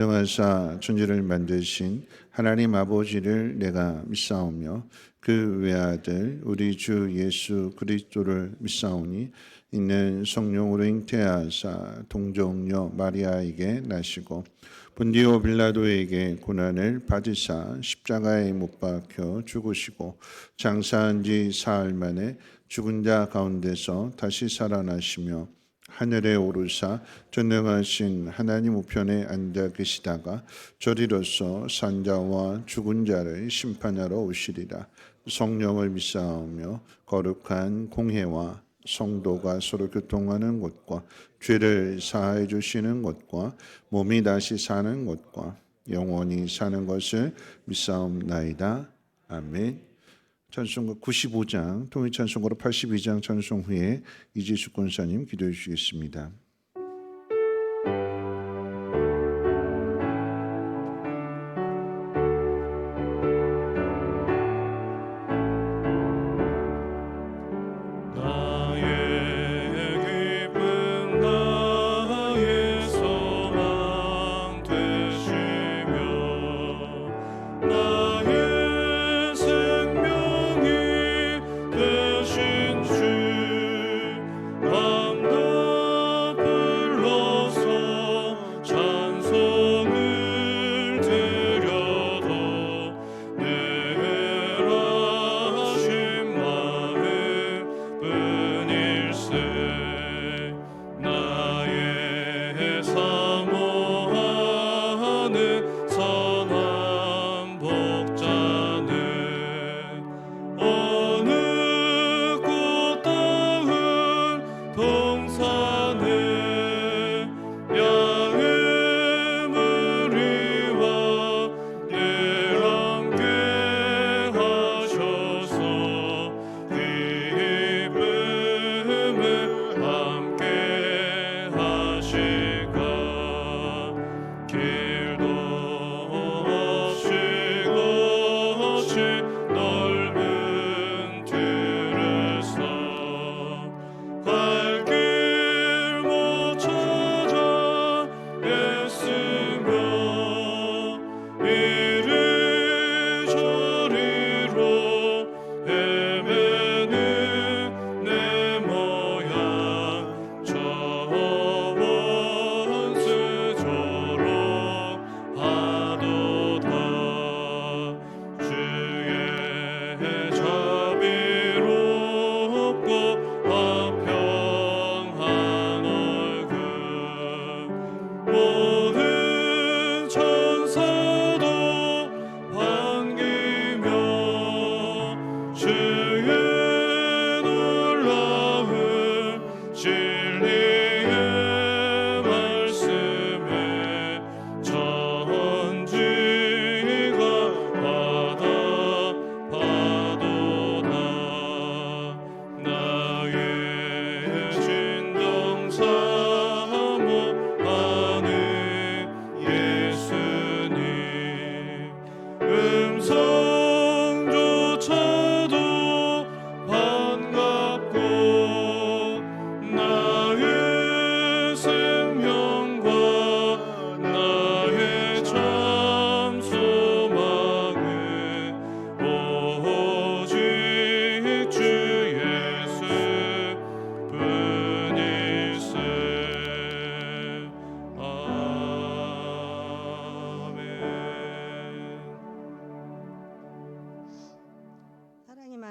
전능하사 천지를 만드신 하나님 아버지를 내가 믿사오며 그 외아들 우리 주 예수 그리스도를 믿사오니 이는 성령으로 잉태하사 동정녀 마리아에게 나시고 본디오 빌라도에게 고난을 받으사 십자가에 못 박혀 죽으시고 장사한 지 사흘 만에 죽은 자 가운데서 다시 살아나시며 하늘에 오르사 전능하신 하나님 우편에 앉아 계시다가 저리로서 산자와 죽은 자를 심판하러 오시리라. 성령을 믿사오며 거룩한 공회와 성도가 서로 교통하는 것과 죄를 사하여 주시는 것과 몸이 다시 사는 것과 영원히 사는 것을 믿사옵나이다. 아멘. 찬송가 95장, 통일찬송가로 82장 찬송 후에 이지숙 권사님 기도해 주시겠습니다.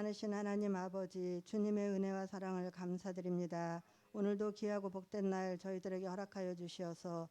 많으신 하나님 아버지, 주님의 은혜와 사랑을 감사드립니다. 오늘도 귀하고 복된 날 저희들에게 허락하여 주시어서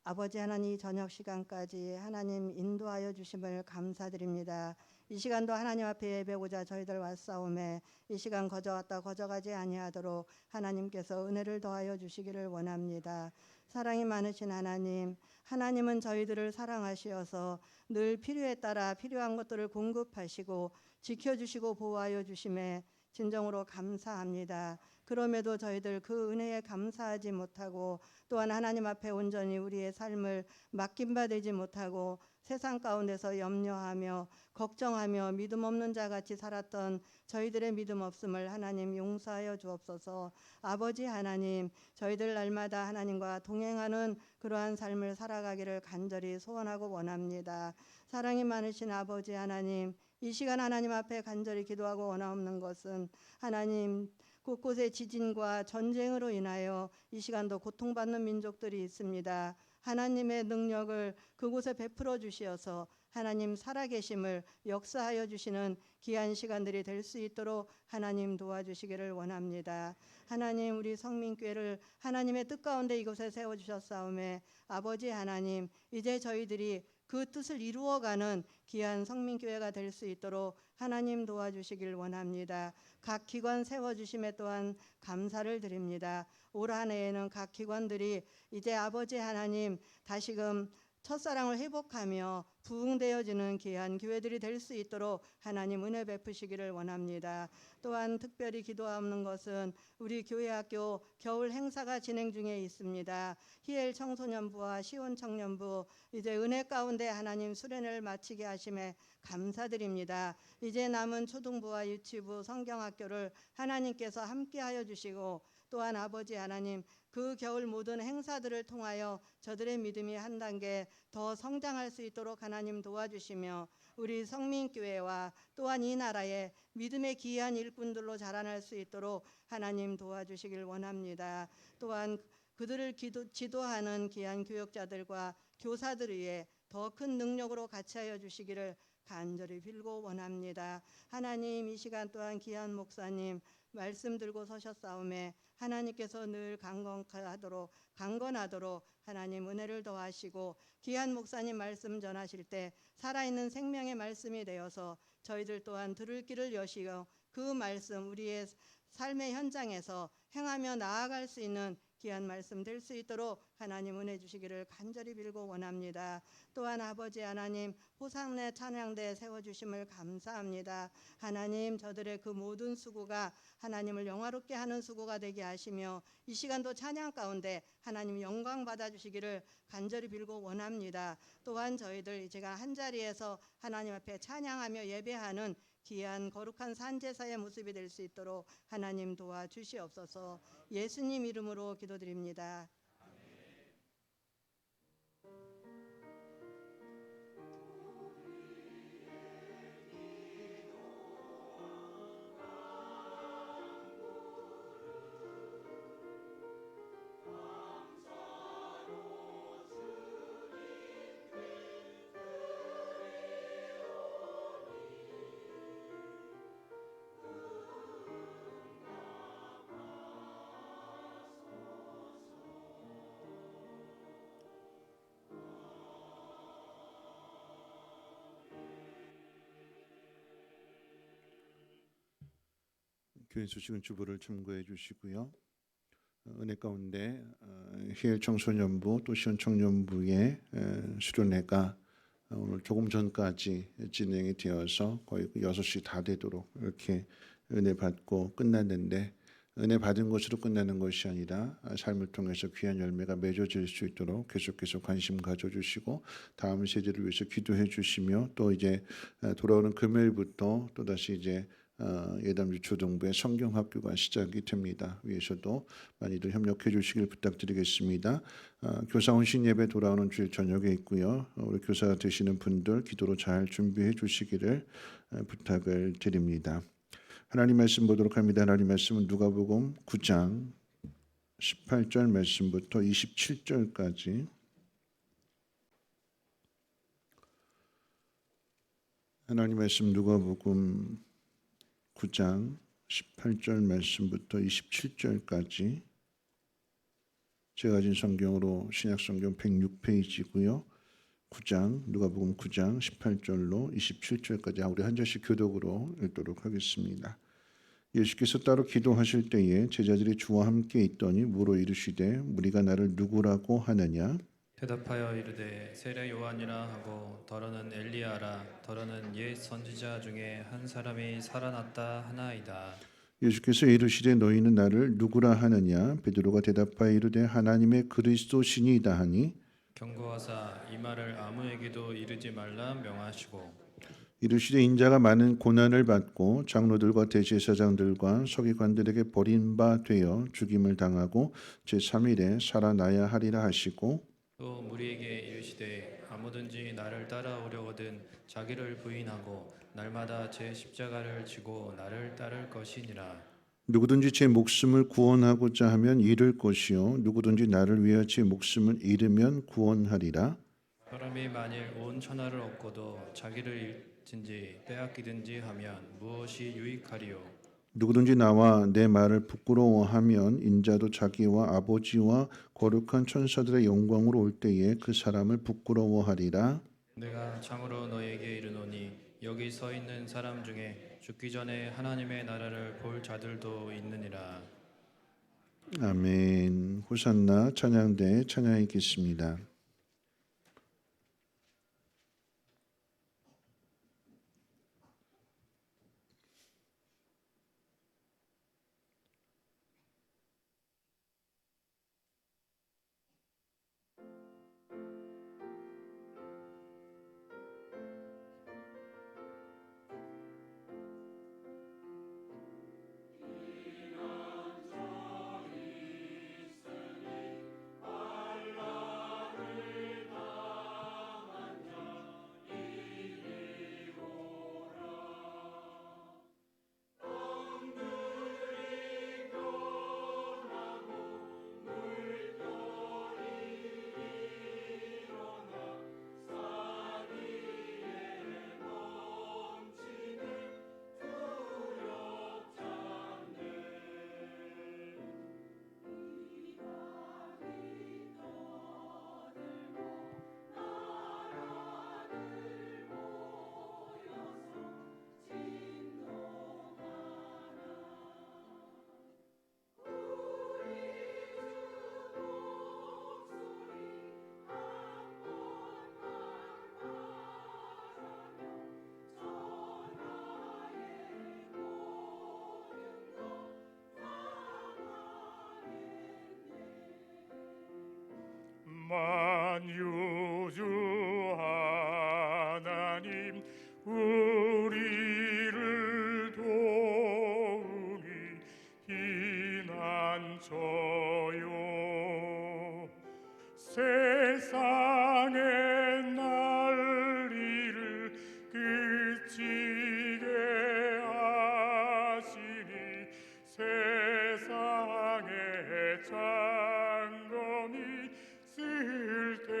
아버지 하나님 저녁 시간까지 하나님 인도하여 주심을 감사드립니다. 이 시간도 하나님 앞에 예배고자 저희들 왔사오매 이 시간 거저왔다 거저가지 아니하도록 하나님께서 은혜를 더하여 주시기를 원합니다. 사랑이 많으신 하나님, 하나님은 저희들을 사랑하시어서 늘 필요에 따라 필요한 것들을 공급하시고 지켜주시고 보호하여 주심에 진정으로 감사합니다. 그럼에도 저희들 그 은혜에 감사하지 못하고 또한 하나님 앞에 온전히 우리의 삶을 맡김 바 되지 못하고 세상 가운데서 염려하며 걱정하며 믿음 없는 자 같이 살았던 저희들의 믿음 없음을 하나님 용서하여 주옵소서. 아버지 하나님, 저희들 날마다 하나님과 동행하는 그러한 삶을 살아가기를 간절히 소원하고 원합니다. 사랑이 많으신 아버지 하나님, 이 시간 하나님 앞에 간절히 기도하고 원하옵는 것은 하나님, 곳곳에 지진과 전쟁으로 인하여 이 시간도 고통받는 민족들이 있습니다. 하나님의 능력을 그곳에 베풀어 주시어서 하나님 살아계심을 역사하여 주시는 귀한 시간들이 될 수 있도록 하나님 도와주시기를 원합니다. 하나님, 우리 성민교회를 하나님의 뜻 가운데 이곳에 세워주셨사오매 아버지 하나님, 이제 저희들이 그 뜻을 이루어가는 귀한 성민교회가 될 수 있도록 하나님 도와주시길 원합니다. 각 기관 세워주심에 또한 감사를 드립니다. 올 한 해에는 각 기관들이 이제 아버지 하나님 다시금 첫사랑을 회복하며 부흥되어지는 귀한 교회들이 될 수 있도록 하나님 은혜 베푸시기를 원합니다. 또한 특별히 기도하는 것은 우리 교회학교 겨울 행사가 진행 중에 있습니다. 희엘 청소년부와 시온 청년부 이제 은혜 가운데 하나님 수련을 마치게 하심에 감사드립니다. 이제 남은 초등부와 유치부 성경학교를 하나님께서 함께하여 주시고 또한 아버지 하나님 그 겨울 모든 행사들을 통하여 저들의 믿음이 한 단계 더 성장할 수 있도록 하나님 도와주시며 우리 성민교회와 또한 이 나라의 믿음의 귀한 일꾼들로 자라날 수 있도록 하나님 도와주시길 원합니다. 또한 그들을 지도하는 귀한 교역자들과 교사들 위해 더 큰 능력으로 같이하여 주시기를 간절히 빌고 원합니다. 하나님, 이 시간 또한 귀한 목사님 말씀 들고 서셨사오매 하나님께서 늘 강건하도록 하나님 은혜를 더하시고 귀한 목사님 말씀 전하실 때 살아있는 생명의 말씀이 되어서 저희들 또한 들을 길을 여시고 그 말씀 우리의 삶의 현장에서 행하며 나아갈 수 있는 귀한 말씀 될 수 있도록 하나님 은혜 주시기를 간절히 빌고 원합니다. 또한 아버지 하나님 호상내 찬양대 세워주심을 감사합니다. 하나님, 저들의 그 모든 수고가 하나님을 영화롭게 하는 수고가 되게 하시며 이 시간도 찬양 가운데 하나님 영광 받아주시기를 간절히 빌고 원합니다. 또한 저희들 제가 한자리에서 하나님 앞에 찬양하며 예배하는 귀한 거룩한 산제사의 모습이 될 수 있도록 하나님 도와주시옵소서. 예수님 이름으로 기도드립니다. 교회 소식은 주보를 참고해 주시고요. 은혜 가운데 희엘 청소년부 또 시온 청년부의 수련회가 오늘 조금 전까지 진행이 되어서 거의 6시 다 되도록 이렇게 은혜 받고 끝났는데 은혜 받은 것으로 끝나는 것이 아니라 삶을 통해서 귀한 열매가 맺어질 수 있도록 계속해서 관심 가져주시고 다음 세대를 위해서 기도해 주시며 또 이제 돌아오는 금요일부터 또다시 이제 예담주 초등부의 성경학교가 시작이 됩니다. 위에서도 많이들 협력해 주시길 부탁드리겠습니다. 교사 혼신 예배 돌아오는 주일 저녁에 있고요. 우리 교사 되시는 분들 기도로 잘 준비해 주시기를 부탁을 드립니다. 하나님 말씀 보도록 합니다. 하나님 말씀은 누가복음 9장 18절 말씀부터 27절까지 하나님 말씀 누가복음 9장 18절 말씀부터 27절까지 제가 가진 성경으로 신약성경 106페이지고요. 9장 누가복음 9장 18절로 27절까지 우리 한 절씩 교독으로 읽도록 하겠습니다. 예수께서 따로 기도하실 때에 제자들이 주와 함께 있더니 물어 이르시되 무리가 나를 누구라고 하느냐? 대답하여 이르되 세례 요한이라 하고 더러는 엘리야라 더러는 옛 선지자 중에 한 사람이 살아났다 하나이다. 예수께서 이르시되 너희는 나를 누구라 하느냐? 베드로가 대답하여 이르되 하나님의 그리스도시니이다 하니 경고하사 이 말을 아무에게도 이르지 말라 명하시고 이르시되 인자가 많은 고난을 받고 장로들과 대제사장들과 서기관들에게 버린 바 되어 죽임을 당하고 제3일에 살아나야 하리라 하시고 또 무리에게 이르시되 아무든지 나를 따라오려거든 자기를 부인하고 날마다 제 십자가를 지고 나를 따를 것이니라. 누구든지 제 목숨을 구원하고자 하면 잃을 것이요 누구든지 나를 위하여 제 목숨을 잃으면 구원하리라. 사람이 만일 온 천하를 얻고도 자기를 잃든지 빼앗기든지 하면 무엇이 유익하리요? 누구든지 나와 내 말을 부끄러워하면 인자도 자기와 아버지와 거룩한 천사들의 영광으로 올 때에 그 사람을 부끄러워하리라. 내가 참으로 너에게 이르노니 여기 서 있는 사람 중에 죽기 전에 하나님의 나라를 볼 자들도 있느니라. 아멘. 호산나 찬양대 찬양이 있겠습니다. 만유주 하나님 우리를 도우니 피난처요 세상의 난리를 그치게 하시니 세상의 장검이 쓸데없네.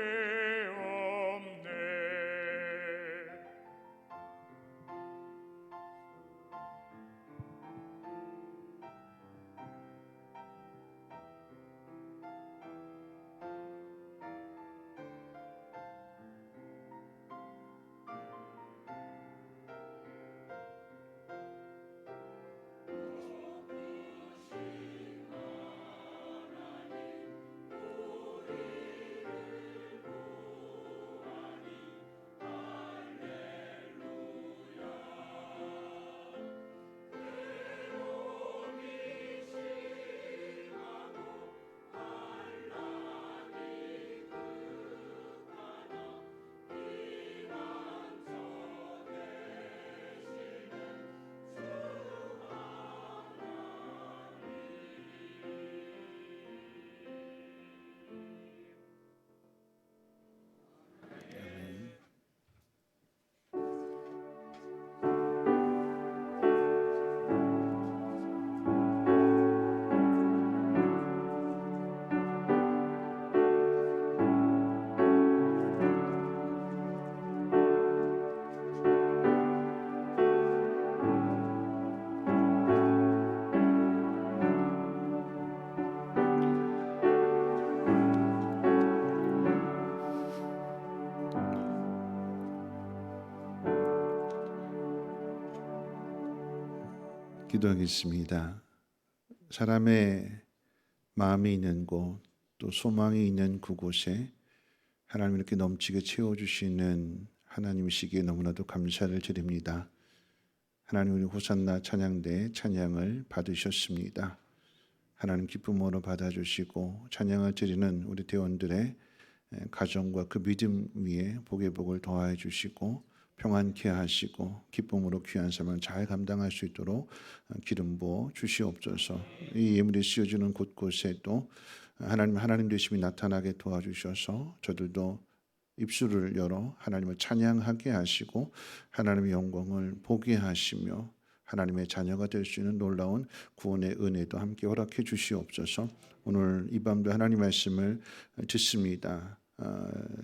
기도하겠습니다. 사람의 마음이 있는 곳, 또 소망이 있는 그곳에 하나님 이렇게 넘치게 채워주시는 하나님이시기에 너무나도 감사를 드립니다. 하나님, 우리 호산나 찬양대 찬양을 받으셨습니다. 하나님 기쁨으로 받아주시고 찬양을 드리는 우리 대원들의 가정과 그 믿음 위에 복의 복을 더하여 주시고 평안케 하시고 기쁨으로 귀한 삶을 잘 감당할 수 있도록 기름 부어 주시옵소서. 이 예물이 씌워지는 곳곳에도 하나님 되심이 나타나게 도와주셔서 저들도 입술을 열어 하나님을 찬양하게 하시고 하나님의 영광을 보게 하시며 하나님의 자녀가 될 수 있는 놀라운 구원의 은혜도 함께 허락해 주시옵소서. 오늘 이 밤도 하나님 말씀을 듣습니다.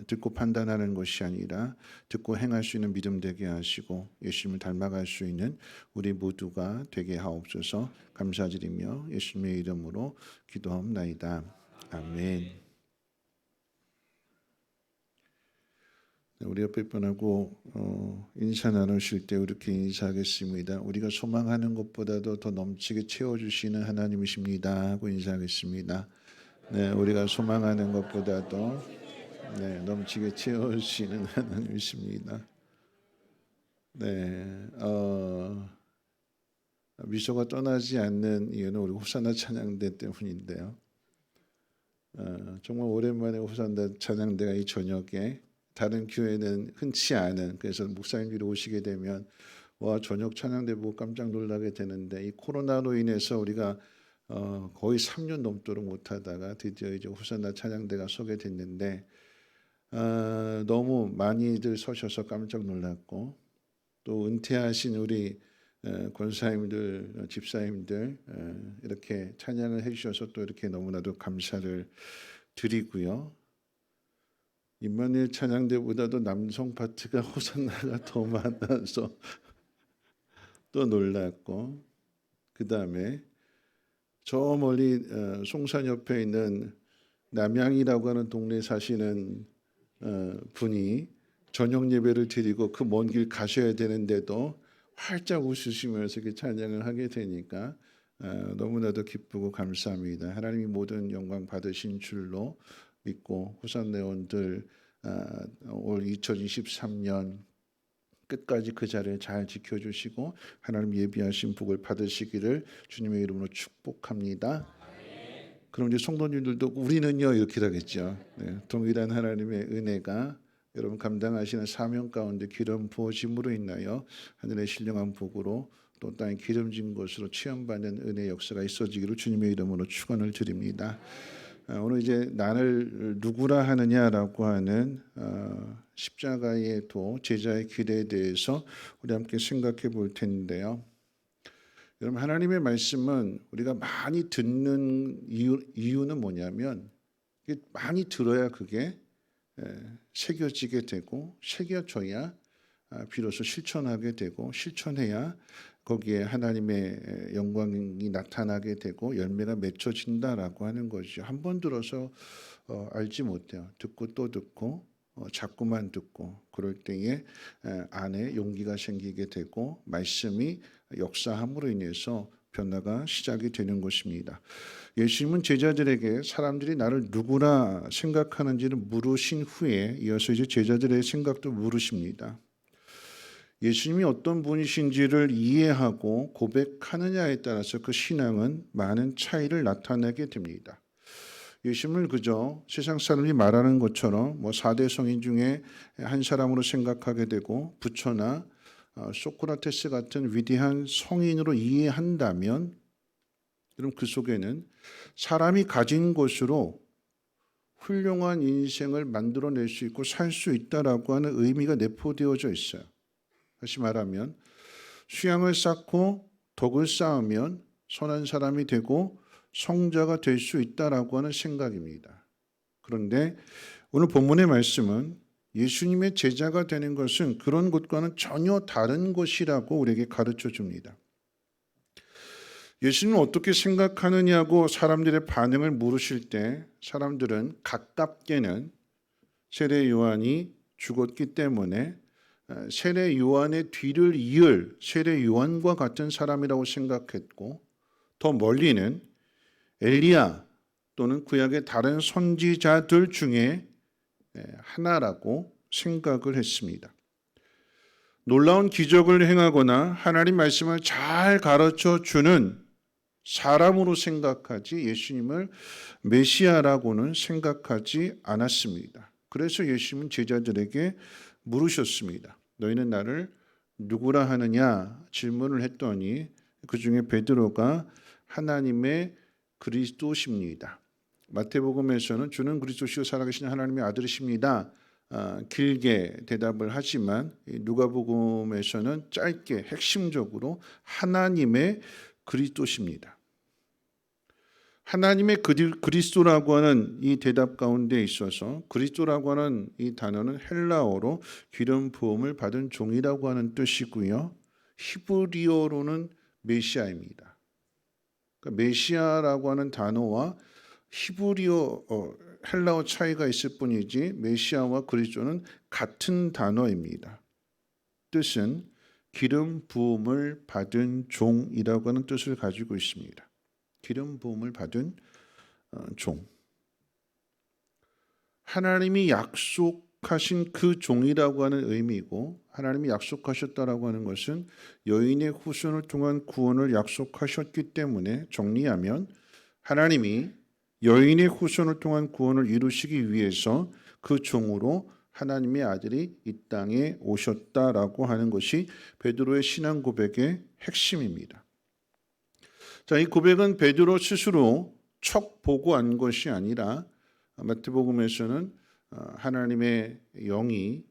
듣고 판단하는 것이 아니라 듣고 행할 수 있는 믿음 되게 하시고 예수님을 닮아갈 수 있는 우리 모두가 되게 하옵소서. 감사드리며 예수님의 이름으로 기도하옵나이다. 아멘. 우리 옆에 분하고 인사 나누실 때 이렇게 인사하겠습니다. 우리가 소망하는 것보다도 더 넘치게 채워주시는 하나님이십니다 하고 인사하겠습니다. 네, 우리가 소망하는 것보다도 넘치게 채워주시는 하나님이십니다. 네, 미소가 떠나지 않는 이유는 우리 호산나 찬양대 때문인데요. 정말 오랜만에 호산나 찬양대가 이 저녁에 다른 교회는 흔치 않은, 그래서 목사님들이 오시게 되면 와 저녁 찬양대 보고 깜짝 놀라게 되는데 이 코로나로 인해서 우리가 거의 3년 넘도록 못하다가 드디어 이제 호산나 찬양대가 서게 됐는데 너무 많이들 서셔서 깜짝 놀랐고 또 은퇴하신 우리 권사님들, 집사님들 이렇게 찬양을 해주셔서 또 이렇게 너무나도 감사를 드리고요. 임마누엘 찬양대보다도 남성 파트가 호산나가 더 많아서 또 놀랐고 그 다음에 저 멀리 송산 옆에 있는 남양이라고 하는 동네에 사시는 분이 저녁 예배를 드리고 그 먼 길 가셔야 되는데도 활짝 웃으시면서 이렇게 찬양을 하게 되니까 너무나도 기쁘고 감사합니다. 하나님이 모든 영광 받으신 줄로 믿고 호산네온들 올 2023년 끝까지 그 자리를 잘 지켜주시고 하나님 예비하신 복을 받으시기를 주님의 이름으로 축복합니다. 그럼 이제 성도님들도 우리는요 이렇게 하겠죠. 동일한 하나님의 은혜가 여러분 감당하시는 사명 가운데 기름 부어짐으로 인하여 하늘의 신령한 복으로 또 땅의 기름진 것으로 체험받는 은혜의 역사가 있어지기를 주님의 이름으로 축원을 드립니다. 오늘 이제 나를 누구라 하느냐라고 하는 십자가의 도 제자의 길에 대해서 우리 함께 생각해 볼 텐데요. 여러분 하나님의 말씀은 우리가 많이 듣는 이유는 뭐냐면 많이 들어야 그게 새겨지게 되고 새겨져야 비로소 실천하게 되고 실천해야 거기에 하나님의 영광이 나타나게 되고 열매가 맺혀진다라고 하는 것이죠. 한 번 들어서 알지 못해요. 듣고 또 듣고 자꾸만 듣고 그럴 때에 안에 용기가 생기게 되고 말씀이 역사함으로 인해서 변화가 시작이 되는 것입니다. 예수님은 제자들에게 사람들이 나를 누구라 생각하는지를 물으신 후에 이어서 이제 제자들의 생각도 물으십니다. 예수님이 어떤 분이신지를 이해하고 고백하느냐에 따라서 그 신앙은 많은 차이를 나타내게 됩니다. 예수님을 그저 세상 사람이 말하는 것처럼 4대 성인 중에 한 사람으로 생각하게 되고 부처나 소크라테스 같은 위대한 성인으로 이해한다면 그럼 그 속에는 사람이 가진 것으로 훌륭한 인생을 만들어낼 수 있고 살 수 있다라고 하는 의미가 내포되어져 있어요. 다시 말하면 수양을 쌓고 덕을 쌓으면 선한 사람이 되고 성자가 될 수 있다라고 하는 생각입니다. 그런데 오늘 본문의 말씀은 예수님의 제자가 되는 것은 그런 것과는 전혀 다른 것이라고 우리에게 가르쳐 줍니다. 예수님은 어떻게 생각하느냐고 사람들의 반응을 물으실 때 사람들은 가깝게는 세례 요한이 죽었기 때문에 세례 요한의 뒤를 이을 세례 요한과 같은 사람이라고 생각했고 더 멀리는 엘리야 또는 구약의 다른 선지자들 중에 하나라고 생각을 했습니다. 놀라운 기적을 행하거나 하나님 말씀을 잘 가르쳐 주는 사람으로 생각하지 예수님을 메시아라고는 생각하지 않았습니다. 그래서 예수님은 제자들에게 물으셨습니다. 너희는 나를 누구라 하느냐 질문을 했더니 그 중에 베드로가 하나님의 그리스도십니다. 마태복음에서는 주는 그리스도시요 살아계신 하나님의 아들이십니다. 길게 대답을 하지만 누가복음에서는 짧게 핵심적으로 하나님의 그리스도십니다. 하나님의 그리스도라고 하는 이 대답 가운데 있어서 그리스도라고 하는 이 단어는 헬라어로 기름 부음을 받은 종이라고 하는 뜻이고요. 히브리어로는 메시아입니다. 그러니까 메시아라고 하는 단어와 히브리어 헬라어 차이가 있을 뿐이지 메시아와 그리스도는 같은 단어입니다. 뜻은 기름 부음을 받은 종이라고 하는 뜻을 가지고 있습니다. 기름 부음을 받은 종. 하나님이 약속하신 그 종이라고 하는 의미이고 하나님이 약속하셨다라고 하는 것은 여인의 후손을 통한 구원을 약속하셨기 때문에 정리하면 하나님이 여인의 후손을 통한 구원을 이루시기 위해서 그 종으로 하나님의 아들이 이 땅에 오셨다라고 하는 것이 베드로의 신앙 고백의 핵심입니다. 자, 이 고백은 베드로 스스로 척 보고 한 것이 아니라 마태복음에서는 하나님의 영이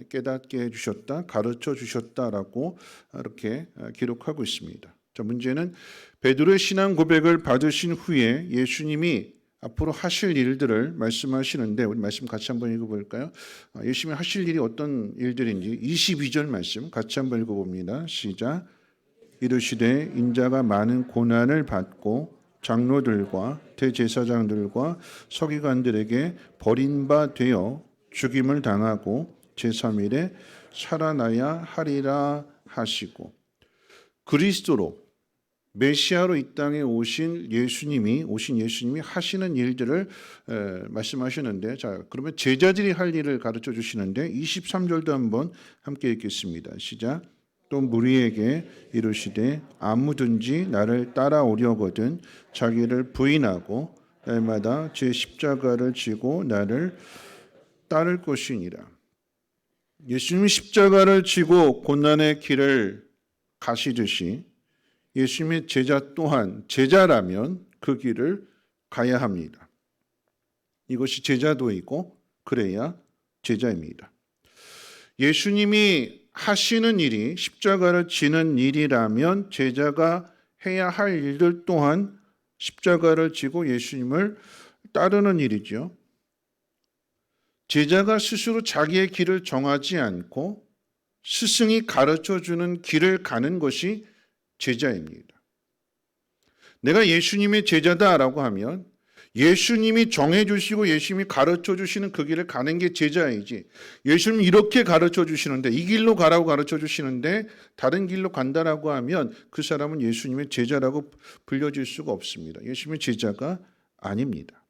깨닫게 해주셨다, 가르쳐 주셨다라고 이렇게 기록하고 있습니다. 자, 문제는 베드로의 신앙 고백을 받으신 후에 예수님이 앞으로 하실 일들을 말씀하시는데 우리 말씀 같이 한번 읽어볼까요? 예수님이 하실 일이 어떤 일들인지 22절 말씀 같이 한번 읽어봅니다. 시작. 이르시되 인자가 많은 고난을 받고 장로들과 대제사장들과 서기관들에게 버린 바 되어 죽임을 당하고 제3일에 살아나야 하리라 하시고 그리스도로 메시아로 이 땅에 오신 예수님이 하시는 일들을 말씀하시는데 자 그러면 제자들이 할 일을 가르쳐 주시는데 23절도 한번 함께 읽겠습니다. 시작. 또 무리에게 이르시되 아무든지 나를 따라오려거든 자기를 부인하고 날마다 제 십자가를 지고 나를 따를 것이니라. 예수님이 십자가를 지고 고난의 길을 가시듯이 예수님의 제자 또한 제자라면 그 길을 가야 합니다. 이것이 제자도이고 그래야 제자입니다. 예수님이 하시는 일이 십자가를 지는 일이라면 제자가 해야 할 일들 또한 십자가를 지고 예수님을 따르는 일이죠. 제자가 스스로 자기의 길을 정하지 않고 스승이 가르쳐주는 길을 가는 것이 제자입니다. 내가 예수님의 제자다라고 하면 예수님이 정해주시고 예수님이 가르쳐주시는 그 길을 가는 게 제자이지 예수님이 이렇게 가르쳐주시는데 이 길로 가라고 가르쳐주시는데 다른 길로 간다라고 하면 그 사람은 예수님의 제자라고 불려질 수가 없습니다. 예수님의 제자가 아닙니다.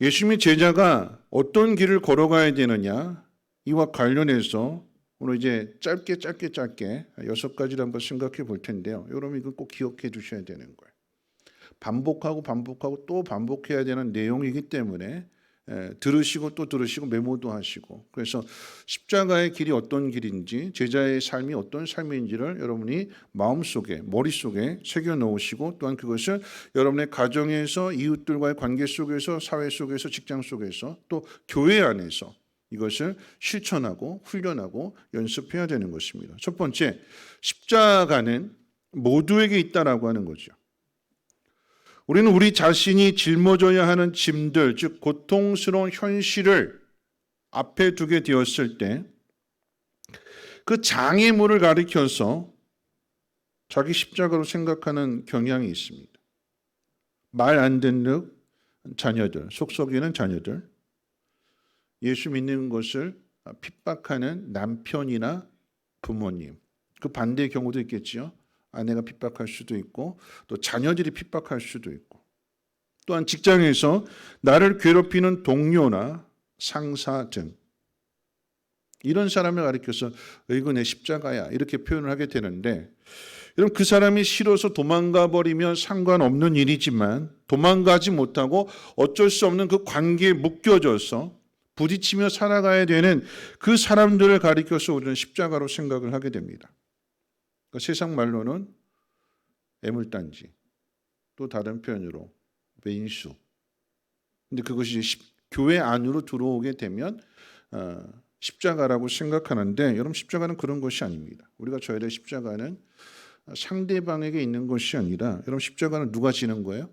예수님의 제자가 어떤 길을 걸어가야 되느냐 이와 관련해서 오늘 이제 짧게 6가지를 한번 생각해 볼 텐데요. 여러분 이거 꼭 기억해 두셔야 되는 거예요. 반복하고 또 반복해야 되는 내용이기 때문에 들으시고 또 들으시고 메모도 하시고 그래서 십자가의 길이 어떤 길인지 제자의 삶이 어떤 삶인지를 여러분이 마음속에 머릿속에 새겨 놓으시고 또한 그것을 여러분의 가정에서 이웃들과의 관계 속에서 사회 속에서 직장 속에서 또 교회 안에서 이것을 실천하고 훈련하고 연습해야 되는 것입니다. 첫 번째, 십자가는 모두에게 있다라고 하는 거죠. 우리는 우리 자신이 짊어져야 하는 짐들, 즉 고통스러운 현실을 앞에 두게 되었을 때 그 장애물을 가리켜서 자기 십자가로 생각하는 경향이 있습니다. 말 안 듣는 자녀들, 속썩이는 자녀들, 예수 믿는 것을 핍박하는 남편이나 부모님, 그 반대의 경우도 있겠지요. 아내가 핍박할 수도 있고 또 자녀들이 핍박할 수도 있고 또한 직장에서 나를 괴롭히는 동료나 상사 등 이런 사람을 가리켜서 이거 내 십자가야 이렇게 표현을 하게 되는데 여러분 그 사람이 싫어서 도망가 버리면 상관없는 일이지만 도망가지 못하고 어쩔 수 없는 그 관계에 묶여져서 부딪히며 살아가야 되는 그 사람들을 가리켜서 우리는 십자가로 생각을 하게 됩니다. 그러니까 세상 말로는 애물단지, 또 다른 표현으로 왼수. 근데 그것이 교회 안으로 들어오게 되면 십자가라고 생각하는데 여러분 십자가는 그런 것이 아닙니다. 우리가 져야 될 십자가는 상대방에게 있는 것이 아니라 여러분 십자가는 누가 지는 거예요?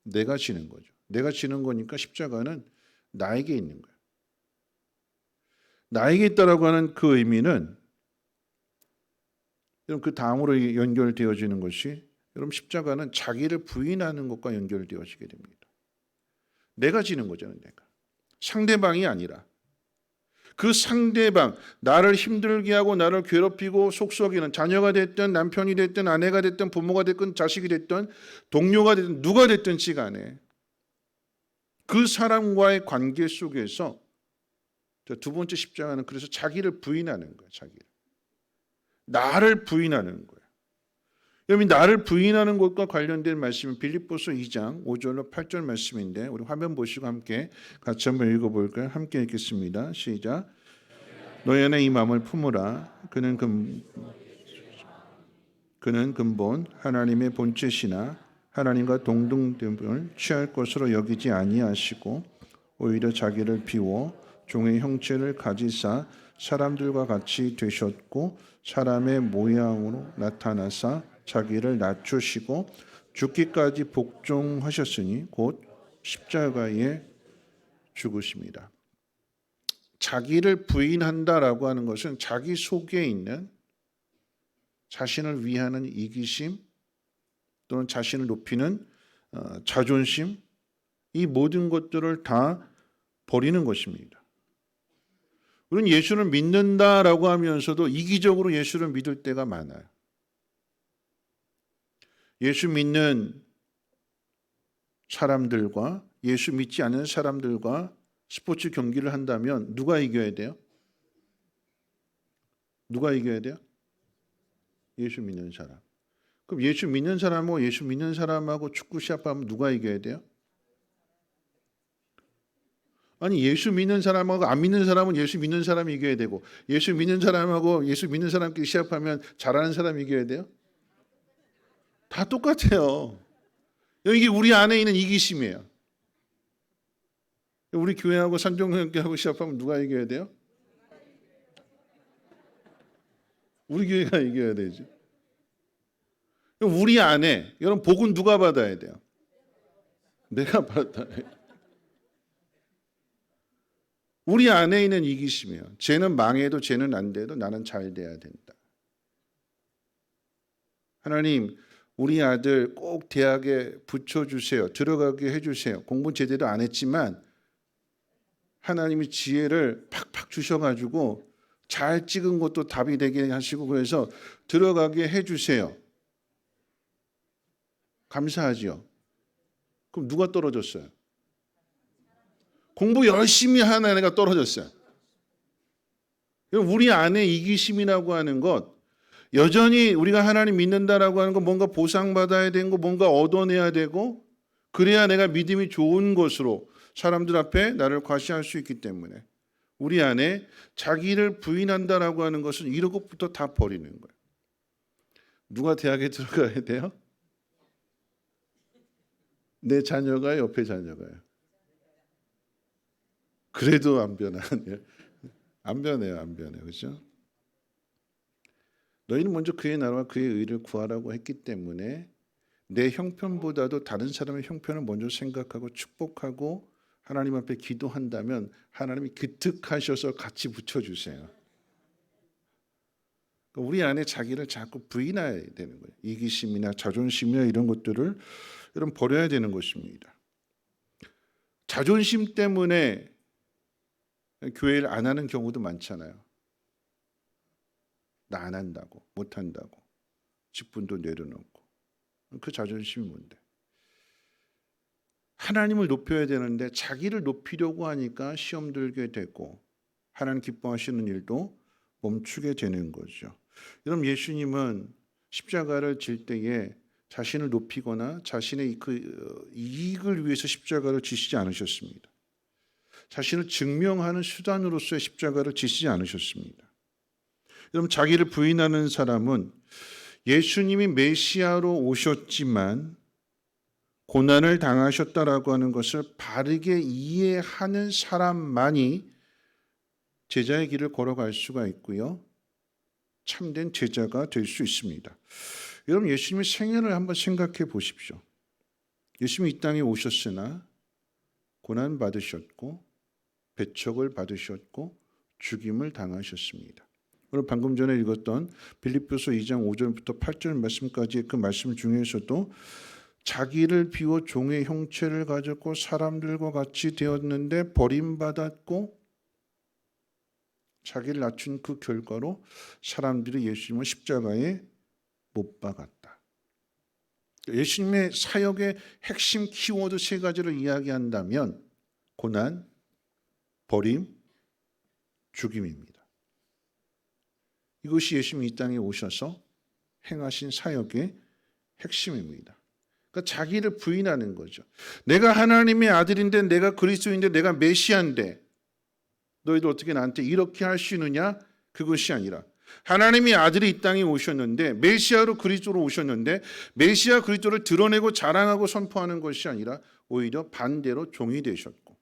내가 지는 거죠. 내가 지는 거니까 십자가는 나에게 있는 거예요. 나에게 있다라고 하는 그 의미는 여러분 그 다음으로 연결되어지는 것이 여러분 십자가는 자기를 부인하는 것과 연결되어지게 됩니다. 내가 지는 거잖아요. 내가. 상대방이 아니라 그 상대방, 나를 힘들게 하고 나를 괴롭히고 속썩이는 자녀가 됐든 남편이 됐든 아내가 됐든 부모가 됐든 자식이 됐든 동료가 됐든 누가 됐든지 간에 그 사람과의 관계 속에서 두 번째 십자가는 그래서 자기를 부인하는 거예요. 자기를. 나를 부인하는 거예요. 여러분 나를 부인하는 것과 관련된 말씀은 빌립보서 2장 5절로 8절 말씀인데 우리 화면 보시고 함께 같이 한번 읽어볼까요? 함께 읽겠습니다. 시작. 너희 안에 이 마음을 품으라. 그는 근본 하나님의 본체시나 하나님과 동등됨을 취할 것으로 여기지 아니하시고 오히려 자기를 비워 종의 형체를 가지사 사람들과 같이 되셨고 사람의 모양으로 나타나사 자기를 낮추시고 죽기까지 복종하셨으니 곧 십자가에 죽으십니다. 자기를 부인한다라고 하는 것은 자기 속에 있는 자신을 위하는 이기심 또는 자신을 높이는 자존심 이 모든 것들을 다 버리는 것입니다. 우리는 예수를 믿는다라고 하면서도 이기적으로 예수를 믿을 때가 많아요. 예수 믿는 사람들과 예수 믿지 않는 사람들과 스포츠 경기를 한다면 누가 이겨야 돼요? 누가 이겨야 돼요? 예수 믿는 사람. 그럼 예수 믿는 사람하고 예수 믿는 사람하고 축구 시합하면 누가 이겨야 돼요? 아니 예수 믿는 사람하고 안 믿는 사람은 예수 믿는 사람이 이겨야 되고 예수 믿는 사람하고 예수 믿는 사람끼리 시합하면 잘하는 사람이 이겨야 돼요? 다 똑같아요. 이게 우리 안에 있는 이기심이에요. 우리 교회하고 산종교회하고 시합하면 누가 이겨야 돼요? 우리 교회가 이겨야 되죠. 우리 안에 여러분 복은 누가 받아야 돼요? 내가 받아야 돼요. 우리 안에 있는 이기심이에요. 쟤는 망해도 쟤는 안 돼도 나는 잘 돼야 된다. 하나님 우리 아들 꼭 대학에 붙여주세요. 들어가게 해주세요. 공부 제대로 안 했지만 하나님이 지혜를 팍팍 주셔가지고 잘 찍은 것도 답이 되게 하시고 그래서 들어가게 해주세요. 감사하지요. 그럼 누가 떨어졌어요? 공부 열심히 하는 애가 떨어졌어요. 우리 안에 이기심이라고 하는 것 여전히 우리가 하나님 믿는다라고 하는 거 뭔가 보상받아야 되는 거 뭔가 얻어내야 되고 그래야 내가 믿음이 좋은 것으로 사람들 앞에 나를 과시할 수 있기 때문에 우리 안에 자기를 부인한다라고 하는 것은 이런 것부터 다 버리는 거예요. 누가 대학에 들어가야 돼요? 내 자녀가 옆에 자녀가요. 그래도 안 변하네요. 안 변해요. 안 변해요. 그렇죠? 너희는 먼저 그의 나라와 그의 의를 구하라고 했기 때문에 내 형편보다도 다른 사람의 형편을 먼저 생각하고 축복하고 하나님 앞에 기도한다면 하나님이 기특하셔서 같이 붙여주세요. 우리 안에 자기를 자꾸 부인해야 되는 거예요. 이기심이나 자존심이나 이런 것들을 여러분 버려야 되는 것입니다. 자존심 때문에 교회를 안 하는 경우도 많잖아요. 나 안 한다고, 못 한다고, 직분도 내려놓고. 그 자존심이 뭔데? 하나님을 높여야 되는데 자기를 높이려고 하니까 시험 들게 되고 하나님 기뻐하시는 일도 멈추게 되는 거죠. 여러분 예수님은 십자가를 질 때에 자신을 높이거나 자신의 그 이익을 위해서 십자가를 지시지 않으셨습니다. 자신을 증명하는 수단으로서의 십자가를 지시지 않으셨습니다. 여러분, 자기를 부인하는 사람은 예수님이 메시아로 오셨지만 고난을 당하셨다라고 하는 것을 바르게 이해하는 사람만이 제자의 길을 걸어갈 수가 있고요. 참된 제자가 될 수 있습니다. 여러분, 예수님의 생애를 한번 생각해 보십시오. 예수님이 이 땅에 오셨으나 고난 받으셨고 배척을 받으셨고 죽임을 당하셨습니다. 오늘 방금 전에 읽었던 빌립보서 2장 5절부터 8절 말씀까지의 그 말씀 중에서도 자기를 비워 종의 형체를 가졌고 사람들과 같이 되었는데 버림받았고 자기를 낮춘 그 결과로 사람들이 예수님을 십자가에 못 박았다. 예수님의 사역의 핵심 키워드 세 가지를 이야기한다면 고난, 버림, 죽임입니다. 이것이 예수님이 이 땅에 오셔서 행하신 사역의 핵심입니다. 그러니까 자기를 부인하는 거죠. 내가 하나님의 아들인데, 내가 그리스도인데, 내가 메시아인데 너희들 어떻게 나한테 이렇게 할 수 있느냐? 그것이 아니라 하나님의 아들이 이 땅에 오셨는데, 메시아로 그리스도로 오셨는데 메시아 그리스도를 드러내고 자랑하고 선포하는 것이 아니라 오히려 반대로 종이 되셨고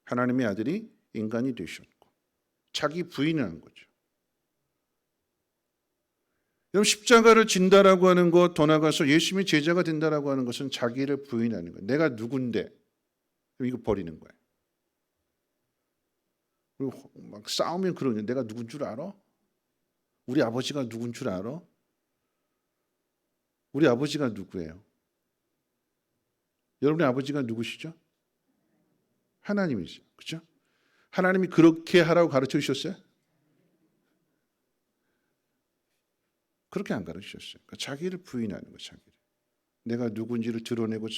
하나님의 아들이 인간이 되셨고 자기 부인을 한 거죠. 여러분, 십자가를 진다라고 하는 것, 더 나아가서 예수님이 제자가 된다라고 하는 것은 자기를 부인하는 거예요. 내가 누군데? 이거 버리는 거예요. 그리고 막 싸우면 그러냐. 내가 누군 줄 알아? 우리 아버지가 누군 줄 알아? 우리 아버지가 누구예요? 여러분의 아버지가 누구시죠? 하나님이죠. 그렇죠? 하나님이 그렇게 하라고 가르쳐 주셨어요? 그렇게 안 가르치셨어요. 그러니까 자기를 부인하는 거예요. 자기를. 내가 누군지를 드러내고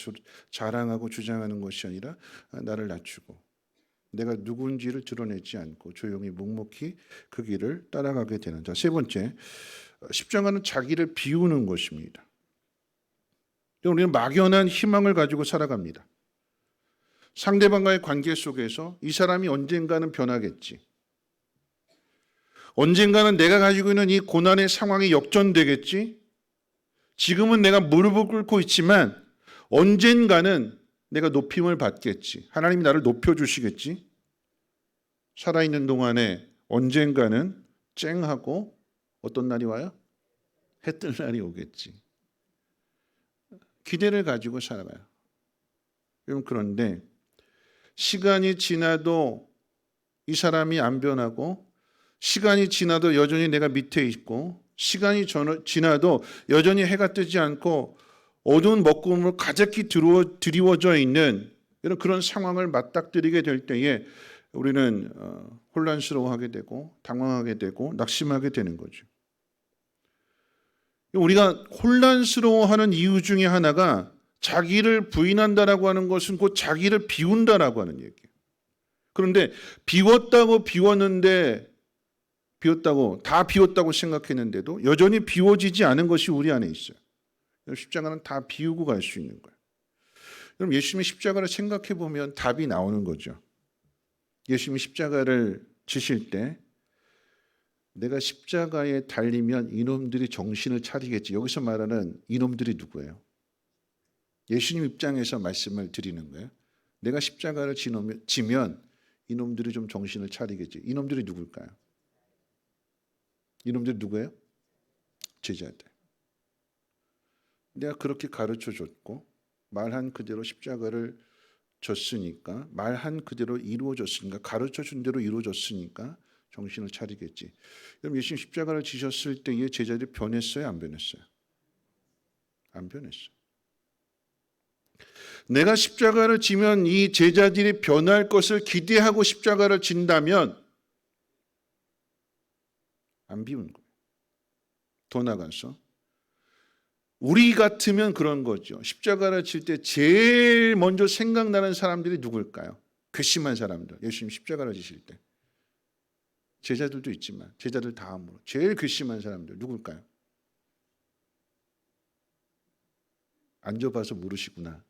자랑하고 주장하는 것이 아니라 나를 낮추고 내가 누군지를 드러내지 않고 조용히 묵묵히 그 길을 따라가게 되는 자. 세 번째, 십자가는 자기를 비우는 것입니다. 우리는 막연한 희망을 가지고 살아갑니다. 상대방과의 관계 속에서 이 사람이 언젠가는 변하겠지. 언젠가는 내가 가지고 있는 이 고난의 상황이 역전되겠지. 지금은 내가 무릎을 꿇고 있지만 언젠가는 내가 높임을 받겠지. 하나님이 나를 높여주시겠지. 살아있는 동안에 언젠가는 쨍하고 어떤 날이 와요? 해 뜰 날이 오겠지. 기대를 가지고 살아가요. 여러분, 그런데 시간이 지나도 이 사람이 안 변하고 시간이 지나도 여전히 내가 밑에 있고 시간이 지나도 여전히 해가 뜨지 않고 어두운 먹구름으로 가득히 드리워져 있는 이런 그런 상황을 맞닥뜨리게 될 때에 우리는 혼란스러워하게 되고 당황하게 되고 낙심하게 되는 거죠. 우리가 혼란스러워하는 이유 중에 하나가 자기를 부인한다라고 하는 것은 곧 자기를 비운다라고 하는 얘기예요. 그런데 다 비웠다고 생각했는데도 여전히 비워지지 않은 것이 우리 안에 있어요. 십자가는 다 비우고 갈 수 있는 거예요. 그럼 예수님의 십자가를 생각해 보면 답이 나오는 거죠. 예수님이 십자가를 지실 때 내가 십자가에 달리면 이놈들이 정신을 차리겠지. 여기서 말하는 이놈들이 누구예요? 예수님 입장에서 말씀을 드리는 거예요. 내가 십자가를 지면 이놈들이 좀 정신을 차리겠지. 이놈들이 누굴까요? 이놈들이 누구예요? 제자들. 내가 그렇게 가르쳐 줬고 말한 그대로 십자가를 졌으니까, 말한 그대로 이루어졌으니까, 가르쳐 준 대로 이루어졌으니까 정신을 차리겠지. 그럼 예수님 십자가를 지셨을 때의 제자들이 변했어요? 안 변했어요? 안 변했어요. 내가 십자가를 지면 이 제자들이 변할 것을 기대하고 십자가를 진다면 안 비운 거예요. 더 나가서 우리 같으면 그런 거죠. 십자가를 칠 때 제일 먼저 생각나는 사람들이 누굴까요? 괘씸한 사람들. 예수님 십자가를 지실 때. 제자들도 있지만 제자들 다음으로 제일 괘씸한 사람들 누굴까요? 앉아봐서 모르시구나.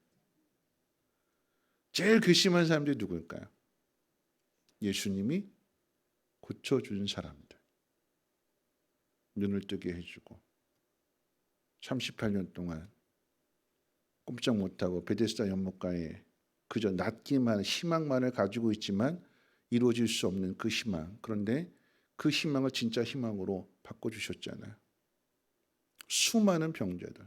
제일 괘씸한 사람들이 누구일까요? 예수님이 고쳐준 사람들. 눈을 뜨게 해주고 38년 동안 꼼짝 못하고 베데스다 연못가에 그저 낮기만 희망만을 가지고 있지만 이루어질 수 없는 그 희망. 그런데 그 희망을 진짜 희망으로 바꿔주셨잖아요. 수많은 병자들.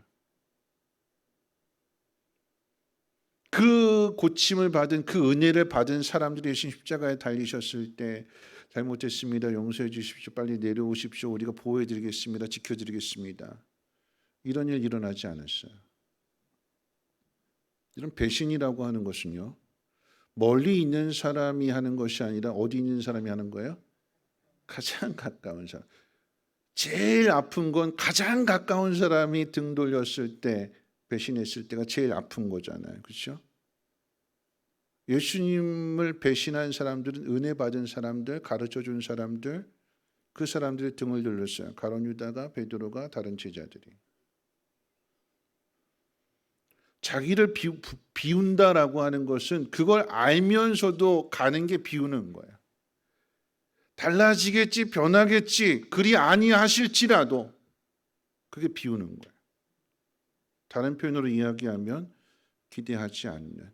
그 고침을 받은 그 은혜를 받은 사람들이 예수님 십자가에 달리셨을 때 잘못했습니다. 용서해 주십시오. 빨리 내려오십시오. 우리가 보호해 드리겠습니다. 지켜드리겠습니다. 이런 일 일어나지 않았어요. 이런 배신이라고 하는 것은요. 멀리 있는 사람이 하는 것이 아니라 어디 있는 사람이 하는 거예요? 가장 가까운 사람. 제일 아픈 건 가장 가까운 사람이 등 돌렸을 때, 배신했을 때가 제일 아픈 거잖아요. 그렇죠? 예수님을 배신한 사람들은 은혜 받은 사람들, 가르쳐준 사람들, 그 사람들의 등을 돌렸어요. 가룟 유다가, 베드로가, 다른 제자들이. 자기를 비운다라고 하는 것은 그걸 알면서도 가는 게 비우는 거예요. 달라지겠지, 변하겠지, 그리 아니하실지라도 그게 비우는 거예요. 다른 표현으로 이야기하면 기대하지 않는,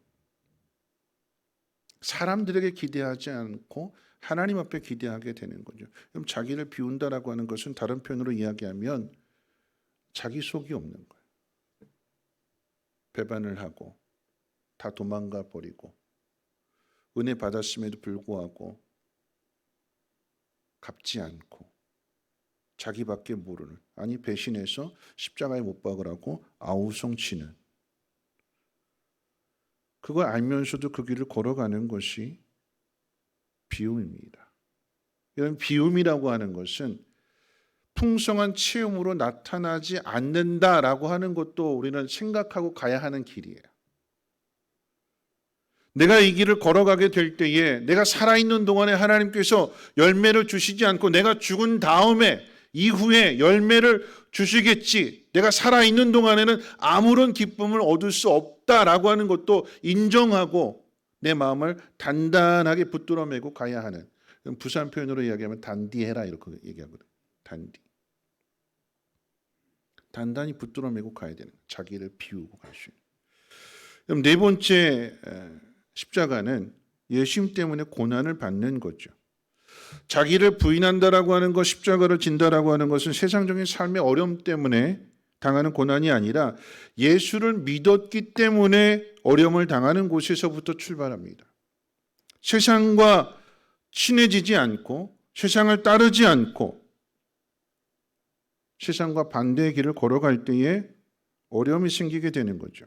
사람들에게 기대하지 않고 하나님 앞에 기대하게 되는 거죠. 그럼 자기를 비운다라고 하는 것은 다른 표현으로 이야기하면 자기 속이 없는 거예요. 배반을 하고 다 도망가 버리고 은혜 받았음에도 불구하고 갚지 않고 자기밖에 모르는, 아니 배신해서 십자가에 못 박으라고 아우성치는, 그걸 알면서도 그 길을 걸어가는 것이 비움입니다. 이런 비움이라고 하는 것은 풍성한 체험으로 나타나지 않는다라고 하는 것도 우리는 생각하고 가야 하는 길이에요. 내가 이 길을 걸어가게 될 때에 내가 살아있는 동안에 하나님께서 열매를 주시지 않고 내가 죽은 다음에 이후에 열매를 주시겠지, 내가 살아있는 동안에는 아무런 기쁨을 얻을 수 없다라고 하는 것도 인정하고 내 마음을 단단하게 붙들어 매고 가야 하는, 부산 표현으로 이야기하면 단디해라 이렇게 얘기하거든요. 단디. 단단히 붙들어 매고 가야 되는, 자기를 비우고 갈 수 있는. 그럼 네 번째 십자가는 예수님 때문에 고난을 받는 거죠. 자기를 부인한다라고 하는 것, 십자가를 진다라고 하는 것은 세상적인 삶의 어려움 때문에 당하는 고난이 아니라 예수를 믿었기 때문에 어려움을 당하는 곳에서부터 출발합니다. 세상과 친해지지 않고 세상을 따르지 않고 세상과 반대의 길을 걸어갈 때에 어려움이 생기게 되는 거죠.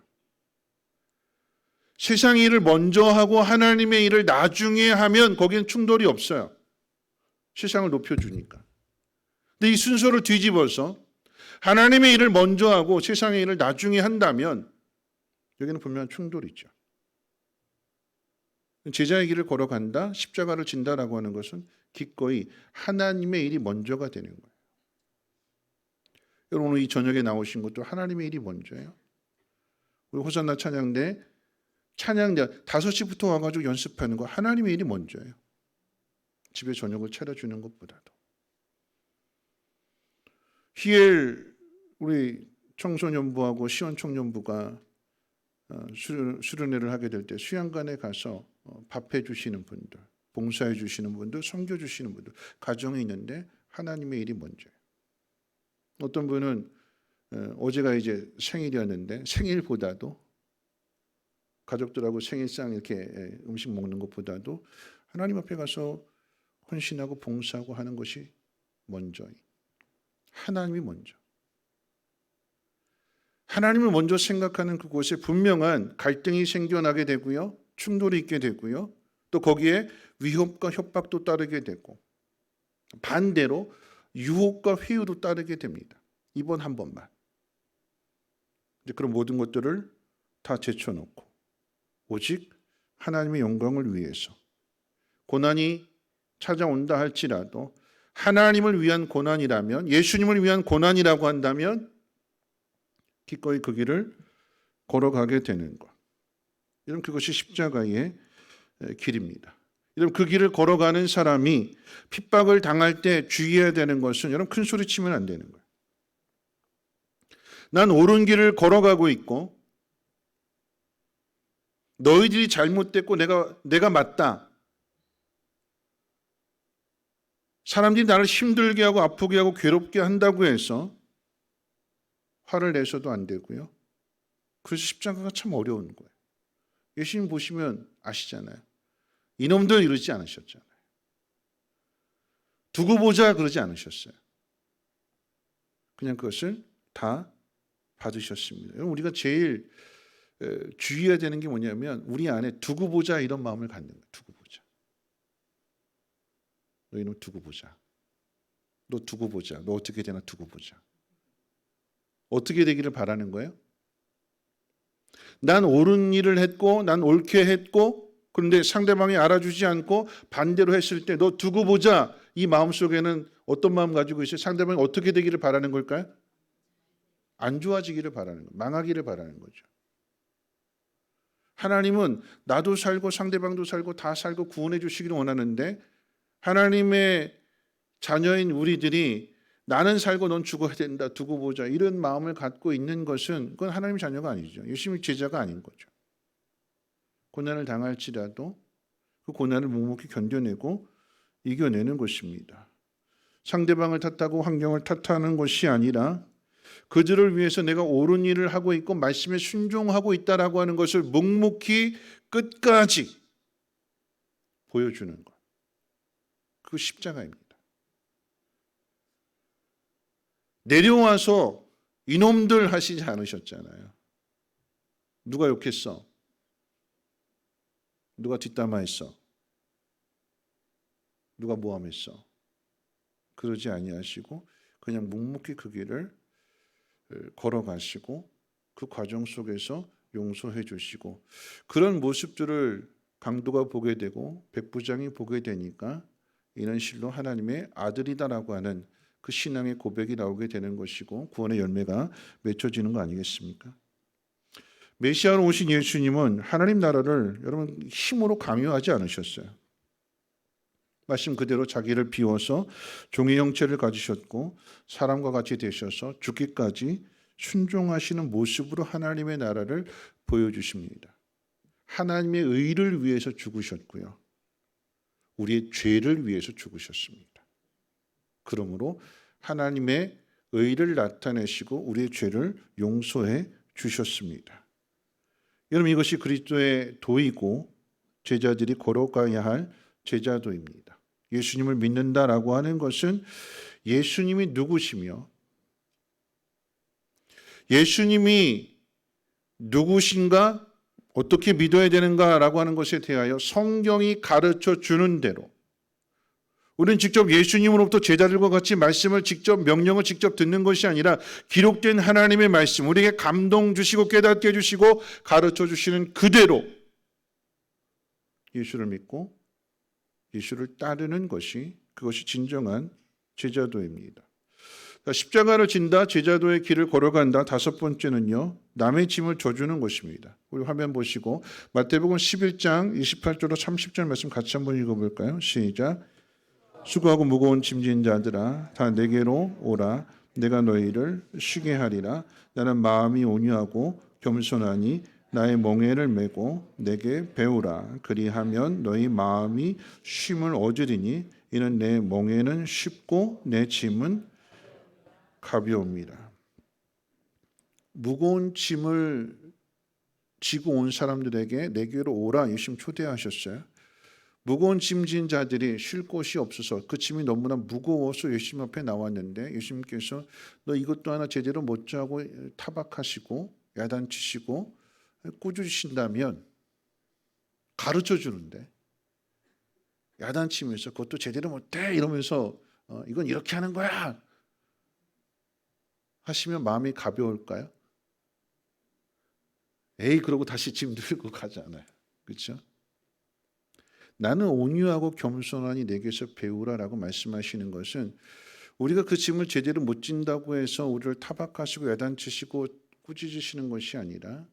세상 일을 먼저 하고 하나님의 일을 나중에 하면 거기는 충돌이 없어요. 세상을 높여주니까. 근데 이 순서를 뒤집어서 하나님의 일을 먼저 하고 세상의 일을 나중에 한다면 여기는 분명한 충돌이죠. 제자의 길을 걸어간다, 십자가를 진다라고 하는 것은 기꺼이 하나님의 일이 먼저가 되는 거예요. 여러분 오늘 이 저녁에 나오신 것도 하나님의 일이 먼저예요. 우리 호산나 찬양대 5시부터 와가지고 연습하는 거 하나님의 일이 먼저예요. 집에 저녁을 차려주는 것보다도. 희엘 우리 청소년부하고 시원청년부가 수련회를 하게 될 때 수양관에 가서 밥해 주시는 분들, 봉사해 주시는 분들, 섬겨 주시는 분들, 가정에 있는데 하나님의 일이 먼저예요. 어떤 분은 어제가 이제 생일이었는데 생일보다도 가족들하고 생일상 이렇게 음식 먹는 것보다도 하나님 앞에 가서 헌신하고 봉사하고 하는 것이 먼저예요. 하나님이 먼저. 하나님을 먼저 생각하는 그곳에 분명한 갈등이 생겨나게 되고요. 충돌이 있게 되고요. 또 거기에 위협과 협박도 따르게 되고 반대로 유혹과 회유도 따르게 됩니다. 이번 한 번만. 이제 그런 모든 것들을 다 제쳐놓고 오직 하나님의 영광을 위해서 고난이 찾아온다 할지라도 하나님을 위한 고난이라면, 예수님을 위한 고난이라고 한다면 기꺼이 그 길을 걸어가게 되는 것. 여러분 그것이 십자가의 길입니다. 여러분 그 길을 걸어가는 사람이 핍박을 당할 때 주의해야 되는 것은 여러분 큰 소리 치면 안 되는 거예요. 난 옳은 길을 걸어가고 있고 너희들이 잘못됐고 내가 맞다. 사람들이 나를 힘들게 하고 아프게 하고 괴롭게 한다고 해서 화를 내서도 안 되고요. 그래서 십자가가 참 어려운 거예요. 예수님 보시면 아시잖아요. 이놈들 이러지 않으셨잖아요. 두고 보자 그러지 않으셨어요. 그냥 그것을 다 받으셨습니다. 여러분 우리가 제일 주의해야 되는 게 뭐냐면 우리 안에 두고 보자 이런 마음을 갖는 거예요. 두고 보자. 너희는 두고 보자. 너 두고 보자. 너 어떻게 되나 두고 보자. 어떻게 되기를 바라는 거예요? 난 옳은 일을 했고 난 옳게 했고 그런데 상대방이 알아주지 않고 반대로 했을 때 너 두고 보자. 이 마음속에는 어떤 마음 가지고 있어요? 상대방이 어떻게 되기를 바라는 걸까요? 안 좋아지기를 바라는 거예요. 망하기를 바라는 거죠. 하나님은 나도 살고 상대방도 살고 다 살고 구원해 주시기를 원하는데 하나님의 자녀인 우리들이 나는 살고 넌 죽어야 된다. 두고 보자. 이런 마음을 갖고 있는 것은 그건 하나님 자녀가 아니죠. 예수님의 제자가 아닌 거죠. 고난을 당할지라도 그 고난을 묵묵히 견뎌내고 이겨내는 것입니다. 상대방을 탓하고 환경을 탓하는 것이 아니라 그들을 위해서 내가 옳은 일을 하고 있고 말씀에 순종하고 있다라고 하는 것을 묵묵히 끝까지 보여주는 것. 그 십자가입니다. 내려와서 이놈들 하시지 않으셨잖아요. 누가 욕했어? 누가 뒷담화했어? 누가 모함했어? 그러지 아니하시고 그냥 묵묵히 그 길을 걸어가시고 그 과정 속에서 용서해 주시고 그런 모습들을 강도가 보게 되고 백부장이 보게 되니까 이는 실로 하나님의 아들이다라고 하는 그 신앙의 고백이 나오게 되는 것이고 구원의 열매가 맺혀지는 거 아니겠습니까? 메시아로 오신 예수님은 하나님 나라를 여러분 힘으로 강요하지 않으셨어요. 말씀 그대로 자기를 비워서 종의 형체를 가지셨고 사람과 같이 되셔서 죽기까지 순종하시는 모습으로 하나님의 나라를 보여주십니다. 하나님의 의를 위해서 죽으셨고요. 우리의 죄를 위해서 죽으셨습니다. 그러므로 하나님의 의를 나타내시고 우리의 죄를 용서해 주셨습니다. 여러분 이것이 그리스도의 도이고 제자들이 걸어가야 할 제자도입니다. 예수님을 믿는다라고 하는 것은 예수님이 누구시며 예수님이 누구신가 어떻게 믿어야 되는가라고 하는 것에 대하여 성경이 가르쳐 주는 대로 우리는 직접 예수님으로부터 제자들과 같이 말씀을 직접 명령을 직접 듣는 것이 아니라 기록된 하나님의 말씀 우리에게 감동 주시고 깨닫게 해주시고 가르쳐 주시는 그대로 예수를 믿고 예수를 따르는 것이 그것이 진정한 제자도입니다. 십자가를 진다 제자도의 길을 걸어간다 다섯 번째는요 남의 짐을 져주는 것입니다. 우리 화면 보시고 마태복음 11장 28절로 30절 말씀 같이 한번 읽어볼까요? 시작. 수고하고 무거운 짐진 자들아 다 내게로 오라 내가 너희를 쉬게 하리라 나는 마음이 온유하고 겸손하니 나의 멍에를 메고 내게 배우라 그리하면 너희 마음이 쉼을 얻으리니 이는 내 멍에는 쉽고 내 짐은 가벼웁니다. 무거운 짐을 지고 온 사람들에게 내게로 오라 예수님 초대하셨어요. 무거운 짐진 자들이 쉴 곳이 없어서 그 짐이 너무나 무거워서 예수님 앞에 나왔는데 예수님께서 너 이것도 하나 제대로 못 자고 타박하시고 야단치시고 꾸짖으신다면 가르쳐 주는데 야단치면서 그것도 제대로 못해 이러면서 이건 이렇게 하는 거야 하시면 마음이 가벼울까요? 에이 그러고 다시 짐 들고 가잖아요. 그렇죠? 나는 온유하고 겸손하니 내게서 배우라라고 말씀하시는 것은 우리가 그 짐을 제대로 못 진다고 해서 우리를 타박하시고 야단치시고 꾸짖으시는 것이 아니라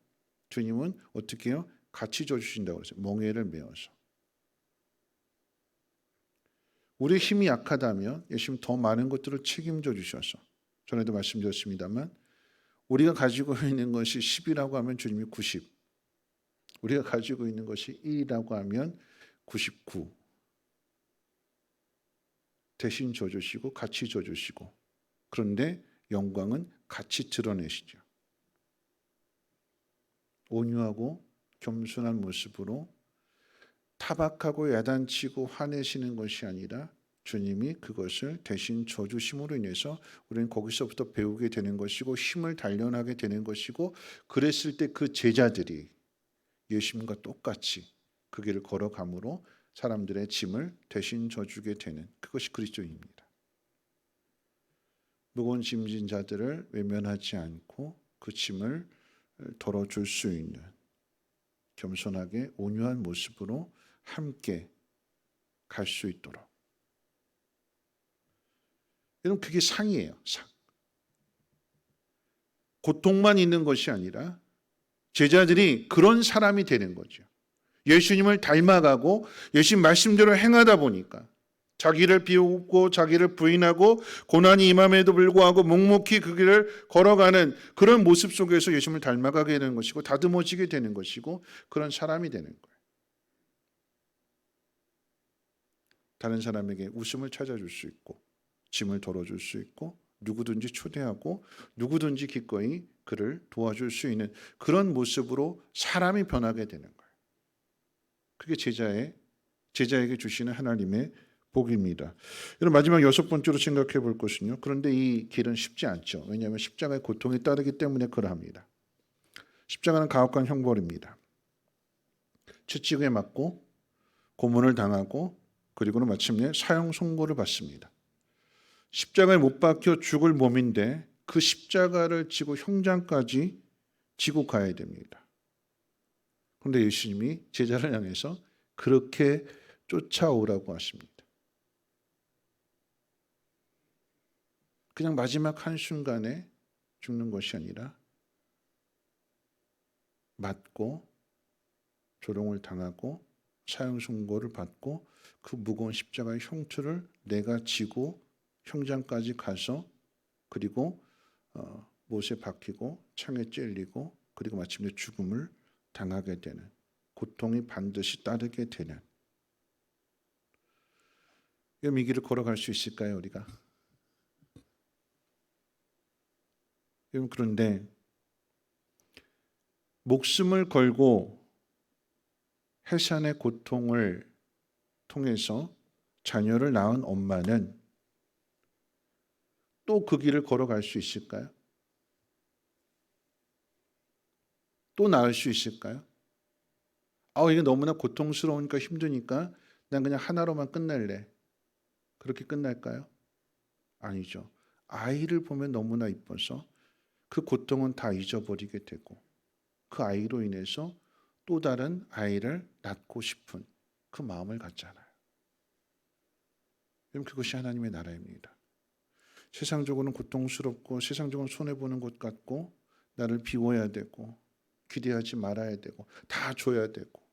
주님은 어떻게 해요? 같이 져주신다고 그랬어요. 멍에를 메어서. 우리 힘이 약하다면 예수님 더 많은 것들을 책임져 주셔서, 전에도 말씀드렸습니다만 우리가 가지고 있는 것이 10이라고 하면 주님이 90, 우리가 가지고 있는 것이 1이라고 하면 99 대신 져주시고 같이 져주시고, 그런데 영광은 같이 드러내시죠. 온유하고 겸손한 모습으로 타박하고 야단치고 화내시는 것이 아니라 주님이 그것을 대신 져주심으로 인해서 우리는 거기서부터 배우게 되는 것이고 힘을 단련하게 되는 것이고, 그랬을 때 그 제자들이 예수님과 똑같이 그 길을 걸어감으로 사람들의 짐을 대신 져주게 되는, 그것이 그리스도입니다. 무거운 짐진 자들을 외면하지 않고 그 짐을 덜어줄 수 있는 겸손하게 온유한 모습으로 함께 갈 수 있도록. 여러분, 그게 상이에요. 상. 고통만 있는 것이 아니라 제자들이 그런 사람이 되는 거죠. 예수님을 닮아가고 예수님 말씀대로 행하다 보니까 자기를 비웃고 자기를 부인하고 고난이 임함에도 불구하고 묵묵히 그 길을 걸어가는 그런 모습 속에서 예수님을 닮아가게 되는 것이고 다듬어지게 되는 것이고 그런 사람이 되는 거예요. 다른 사람에게 웃음을 찾아줄 수 있고 짐을 덜어줄 수 있고 누구든지 초대하고 누구든지 기꺼이 그를 도와줄 수 있는 그런 모습으로 사람이 변하게 되는 거예요. 그게 제자에게 주시는 하나님의 복입니다. 여러분, 마지막 6번째로 생각해 볼 것은요. 그런데 이 길은 쉽지 않죠. 왜냐하면 십자가의 고통이 따르기 때문에 그러합니다. 십자가는 가혹한 형벌입니다. 채찍에 맞고 고문을 당하고 그리고는 마침내 사형 선고를 받습니다. 십자가에 못 박혀 죽을 몸인데 그 십자가를 지고 형장까지 지고 가야 됩니다. 그런데 예수님이 제자를 향해서 그렇게 쫓아오라고 하십니다. 그냥 마지막 한순간에 죽는 것이 아니라 맞고 조롱을 당하고 사형 선고를 받고 그 무거운 십자가의 형투를 내가 지고 형장까지 가서 그리고 못에 박히고 창에 찔리고 그리고 마침내 죽음을 당하게 되는, 고통이 반드시 따르게 되는 이 길을 걸어갈 수 있을까요, 우리가? 여러분, 그런데 목숨을 걸고 해산의 고통을 통해서 자녀를 낳은 엄마는 또 그 길을 걸어갈 수 있을까요? 또 낳을 수 있을까요? 이게 너무나 고통스러우니까 힘드니까 난 그냥 하나로만 끝낼래. 그렇게 끝날까요? 아니죠. 아이를 보면 너무나 이뻐서 그 고통은 다 잊어버리게 되고 그 아이로 인해서 또 다른 아이를 낳고 싶은 그 마음을 갖잖아요. 여러분, 그것이 하나님의 나라입니다. 세상적으로는 고통스럽고 세상적으로는 손해보는 것 같고 나를 비워야 되고 기대하지 말아야 되고 다 줘야 되고,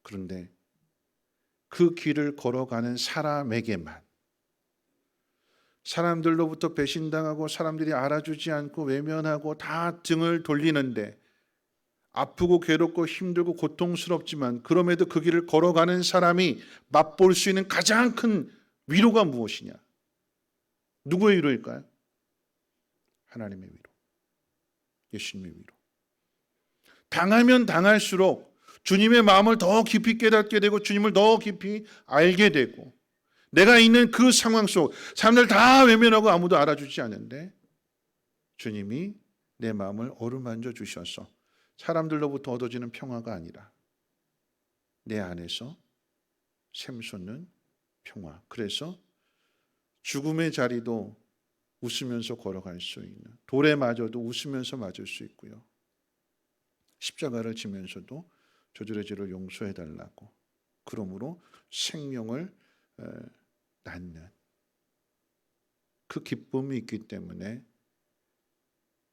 그런데 그 길을 걸어가는 사람에게만, 사람들로부터 배신당하고 사람들이 알아주지 않고 외면하고 다 등을 돌리는데 아프고 괴롭고 힘들고 고통스럽지만 그럼에도 그 길을 걸어가는 사람이 맛볼 수 있는 가장 큰 위로가 무엇이냐? 누구의 위로일까요? 하나님의 위로, 예수님의 위로. 당하면 당할수록 주님의 마음을 더 깊이 깨닫게 되고 주님을 더 깊이 알게 되고, 내가 있는 그 상황 속 사람들 다 외면하고 아무도 알아주지 않는데 주님이 내 마음을 어루만져 주셔서 사람들로부터 얻어지는 평화가 아니라 내 안에서 샘솟는 평화. 그래서 죽음의 자리도 웃으면서 걸어갈 수 있는, 돌에 맞아도 웃으면서 맞을 수 있고요. 십자가를 지면서도 저들의 죄를 용서해달라고, 그러므로 생명을 낳는 그 기쁨이 있기 때문에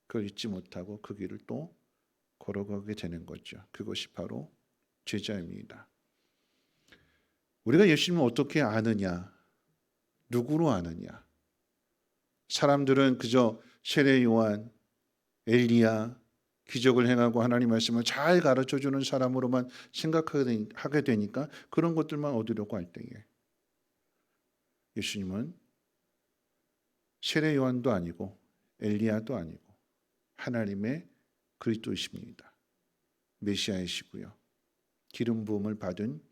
그걸 잊지 못하고 그 길을 또 걸어가게 되는 거죠. 그것이 바로 제자입니다. 우리가 예수님을 어떻게 아느냐? 누구로 아느냐? 사람들은 그저 세례 요한, 엘리야, 기적을 행하고 하나님 말씀을 잘 가르쳐주는 사람으로만 생각하게 되니까 그런 것들만 얻으려고 할 때에 예수님은 세례 요한도 아니고 엘리야도 아니고 하나님의 그리스도이십니다. 메시아이시고요. 기름 부음을 받은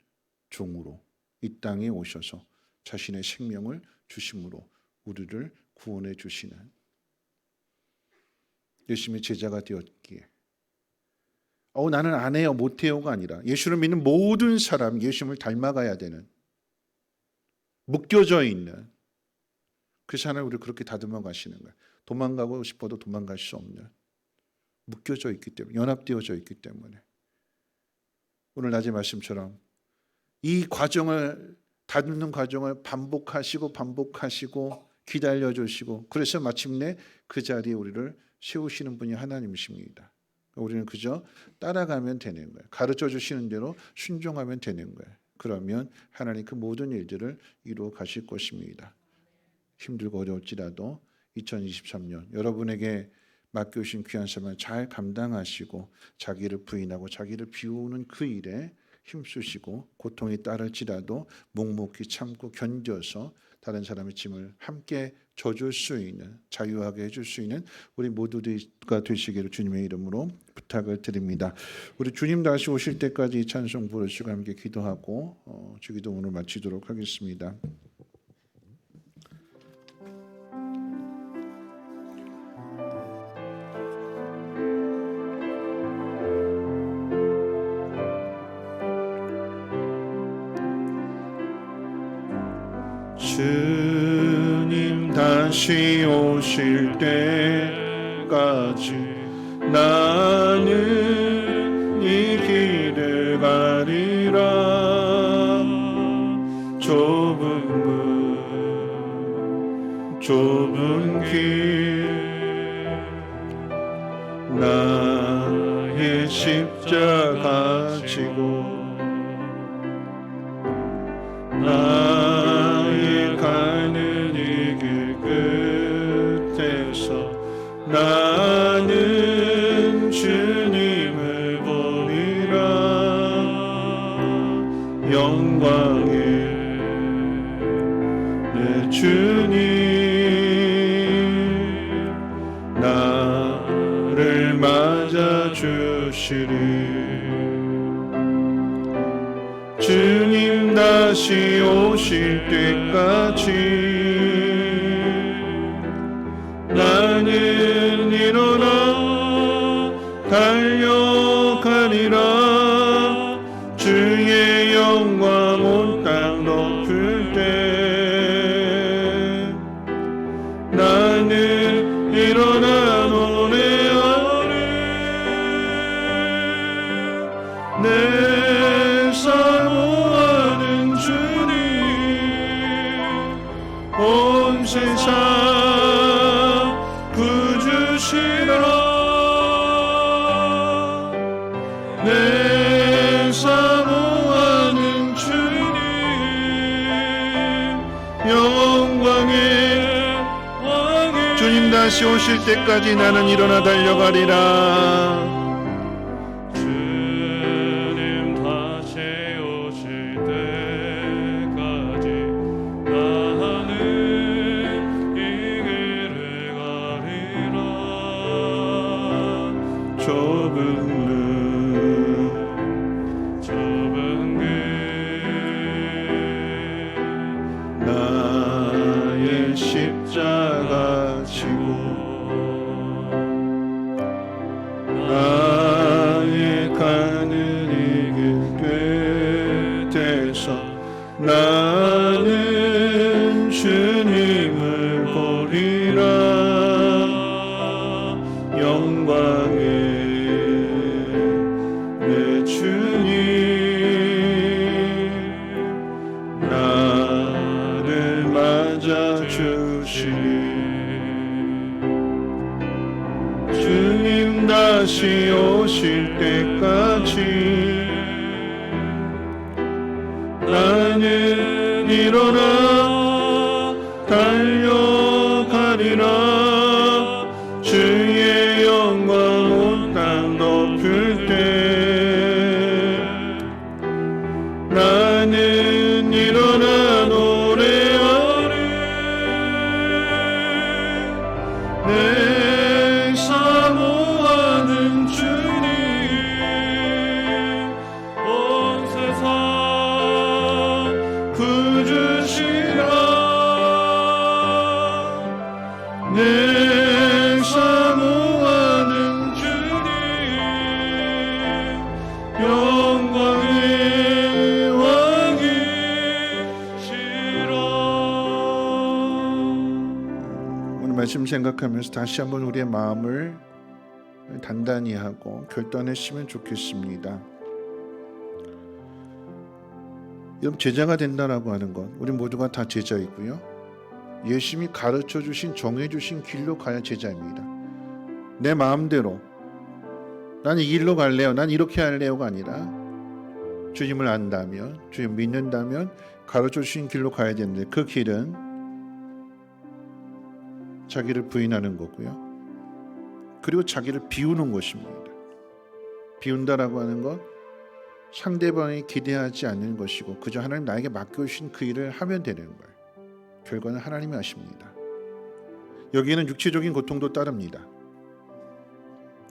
종으로 이 땅에 오셔서 자신의 생명을 주심으로 우리를 구원해 주시는 예수님의 제자가 되었기에 나는 안 해요 못해요가 아니라 예수를 믿는 모든 사람이 예수님을 닮아가야 되는 묶여져 있는 그 사람을 우리 그렇게 다듬어 가시는 거예요. 도망가고 싶어도 도망갈 수 없는 묶여져 있기 때문에 연합되어져 있기 때문에 오늘 낮의 말씀처럼 이 과정을 다듬는 과정을 반복하시고 기다려주시고 그래서 마침내 그 자리에 우리를 세우시는 분이 하나님이십니다. 우리는 그저 따라가면 되는 거예요. 가르쳐 주시는 대로 순종하면 되는 거예요. 그러면 하나님 그 모든 일들을 이루어 가실 것입니다. 힘들고 어려울지라도 2023년 여러분에게 맡겨주신 귀한 삶을 잘 감당하시고 자기를 부인하고 자기를 비우는 그 일에 힘쓰시고 고통이 따를지라도 묵묵히 참고 견뎌서 다른 사람의 짐을 함께 져줄 수 있는 자유하게 해줄 수 있는 우리 모두가 되시기를 주님의 이름으로 부탁을 드립니다. 우리 주님 다시 오실 때까지 이 찬송 부르시고 함께 기도하고 주기도 오늘 마치도록 하겠습니다. 주님 다시 오실 때까지 나는 이 길을 가리라. 좁은 길 나의 십자가 지고 나의 가는 이 길 끝에서 나는 주님을 보리라. 영광의 내 주님 나를 맞아 주시리. 주님 다시 오실 때까지 나는 일어나 달려가리라. 주의 영광 온 땅 덮을 때 나는 일어나 노래하리. 내 사모하는 주님 온 세상 구주시라. 내 사모하는 주님 영광의 왕의 주님 다시 오실 때까지 나는 일어나 달려가리라. 좁은 길 나의 십자가 지고 나의 가는 이 길 끝에서 나는 주님을 보리라. 영광의 내 주님 나를 맞아 주시리. 다시 오실 때까지 나는 일어나 달려가리라. 주의 영광 온 땅 덮을 때 나는 일어나 노래하리. 내 사모하는 주님 온 세상 구주시라. 내 사모하는 주님 영광의 왕이시라. 오늘 말씀 생각하면서 다시 한번 우리의 마음을 단단히 하고 결단했으면 좋겠습니다. 여러분, 제자가 된다라고 하는 것, 우리 모두가 다 제자이고요. 예수님이 가르쳐 주신, 정해 주신 길로 가야 제자입니다. 내 마음대로 난 이 길로 갈래요, 난 이렇게 할래요가 아니라 주님을 안다면, 주님 믿는다면 가르쳐 주신 길로 가야 되는데, 그 길은 자기를 부인하는 거고요. 그리고 자기를 비우는 것입니다. 비운다라고 하는 것, 상대방이 기대하지 않는 것이고 그저 하나님 나에게 맡겨주신 그 일을 하면 되는 거예요. 결과는 하나님이 하십니다. 여기에는 육체적인 고통도 따릅니다.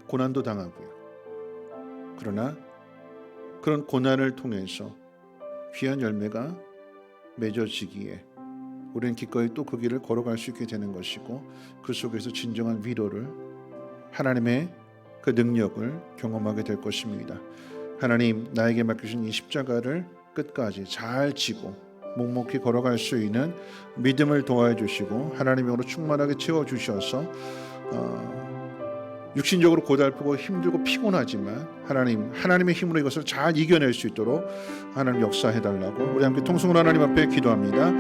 고난도 당하고요. 그러나 그런 고난을 통해서 귀한 열매가 맺어지기에 우리는 기꺼이 또 그 길을 걸어갈 수 있게 되는 것이고, 그 속에서 진정한 위로를, 하나님의 그 능력을 경험하게 될 것입니다. 하나님, 나에게 맡겨주신 이 십자가를 끝까지 잘 지고 묵묵히 걸어갈 수 있는 믿음을 도와해 주시고 하나님으로 충만하게 채워주셔서 육신적으로 고달프고 힘들고 피곤하지만 하나님의 힘으로 이것을 잘 이겨낼 수 있도록 하나님 역사해달라고 우리 함께 통성으로 하나님 앞에 기도합니다.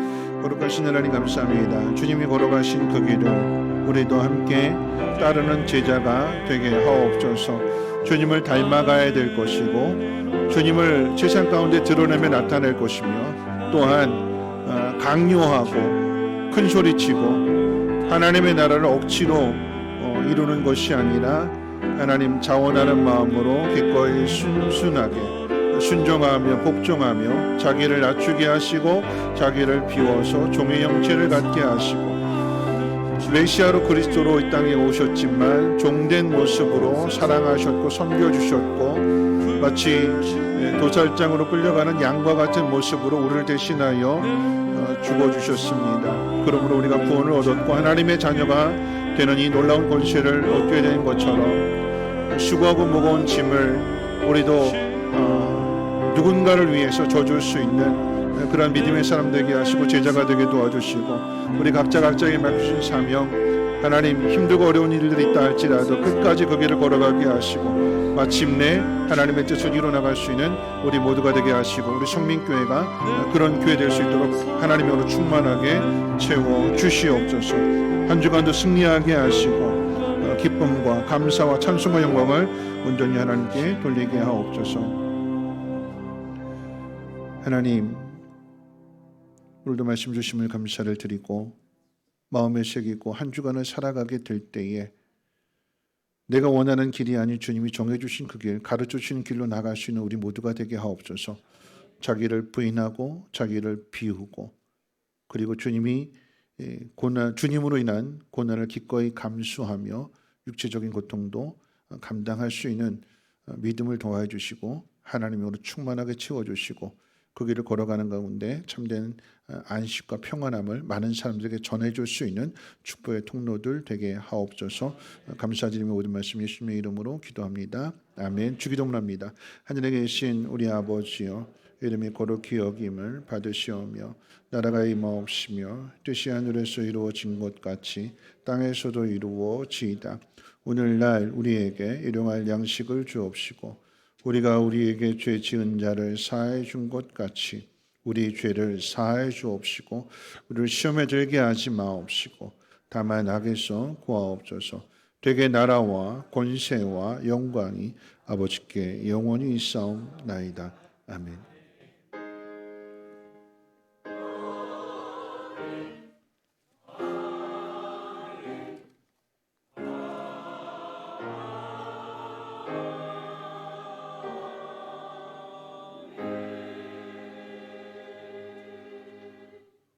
거룩하신 하나님 감사합니다. 주님이 걸어가신 그 길을 우리도 함께 따르는 제자가 되게 하옵소서. 주님을 닮아가야 될 것이고 주님을 세상 가운데 드러내며 나타낼 것이며, 또한 강요하고 큰 소리치고 하나님의 나라를 억지로 이루는 것이 아니라 하나님 자원하는 마음으로 기꺼이 순순하게 순종하며 복종하며 자기를 낮추게 하시고 자기를 비워서 종의 형체를 갖게 하시고, 메시아로 그리스도로 이 땅에 오셨지만 종된 모습으로 사랑하셨고 섬겨주셨고 마치 도살장으로 끌려가는 양과 같은 모습으로 우리를 대신하여 죽어주셨습니다. 그러므로 우리가 구원을 얻었고 하나님의 자녀가 되는 이 놀라운 권세를 얻게 된 것처럼 수고하고 무거운 짐을 우리도 누군가를 위해서 져줄 수 있는 그런 믿음의 사람 되게 하시고 제자가 되게 도와주시고, 우리 각자에게 맡기신 사명, 하나님 힘들고 어려운 일들이 있다 할지라도 끝까지 그 길을 걸어가게 하시고 마침내 하나님의 뜻을 이뤄나갈 수 있는 우리 모두가 되게 하시고, 우리 성민교회가 그런 교회 될 수 있도록 하나님으로 충만하게 채워 주시옵소서. 한 주간도 승리하게 하시고 기쁨과 감사와 찬송과 영광을 온전히 하나님께 돌리게 하옵소서. 하나님, 오늘도 말씀 주심을 감사를 드리고 마음에 새기고 한 주간을 살아가게 될 때에 내가 원하는 길이 아닌 주님이 정해주신 그 길, 가르쳐주신 길로 나갈 수 있는 우리 모두가 되게 하옵소서. 자기를 부인하고 자기를 비우고, 그리고 주님으로 인한 고난을 기꺼이 감수하며 육체적인 고통도 감당할 수 있는 믿음을 도와해 주시고 하나님으로 충만하게 채워주시고 그 길을 걸어가는 가운데 참된 안식과 평안함을 많은 사람들에게 전해줄 수 있는 축복의 통로들 되게 하옵소서. 감사드리며 모든 말씀 예수님의 이름으로 기도합니다. 아멘. 주기도문합니다. 하늘에 계신 우리 아버지여, 이름이 거룩히 여김을 받으시오며 나라가 임하옵시며 뜻이 하늘에서 이루어진 것 같이 땅에서도 이루어지이다. 오늘날 우리에게 일용할 양식을 주옵시고 우리가 우리에게 죄 지은 자를 사하여 준 것 같이 우리 죄를 사하여 주옵시고 우리를 시험에 들게 하지 마옵시고 다만 악에서 구하옵소서. 되게 나라와 권세와 영광이 아버지께 영원히 있사옵나이다. 아멘.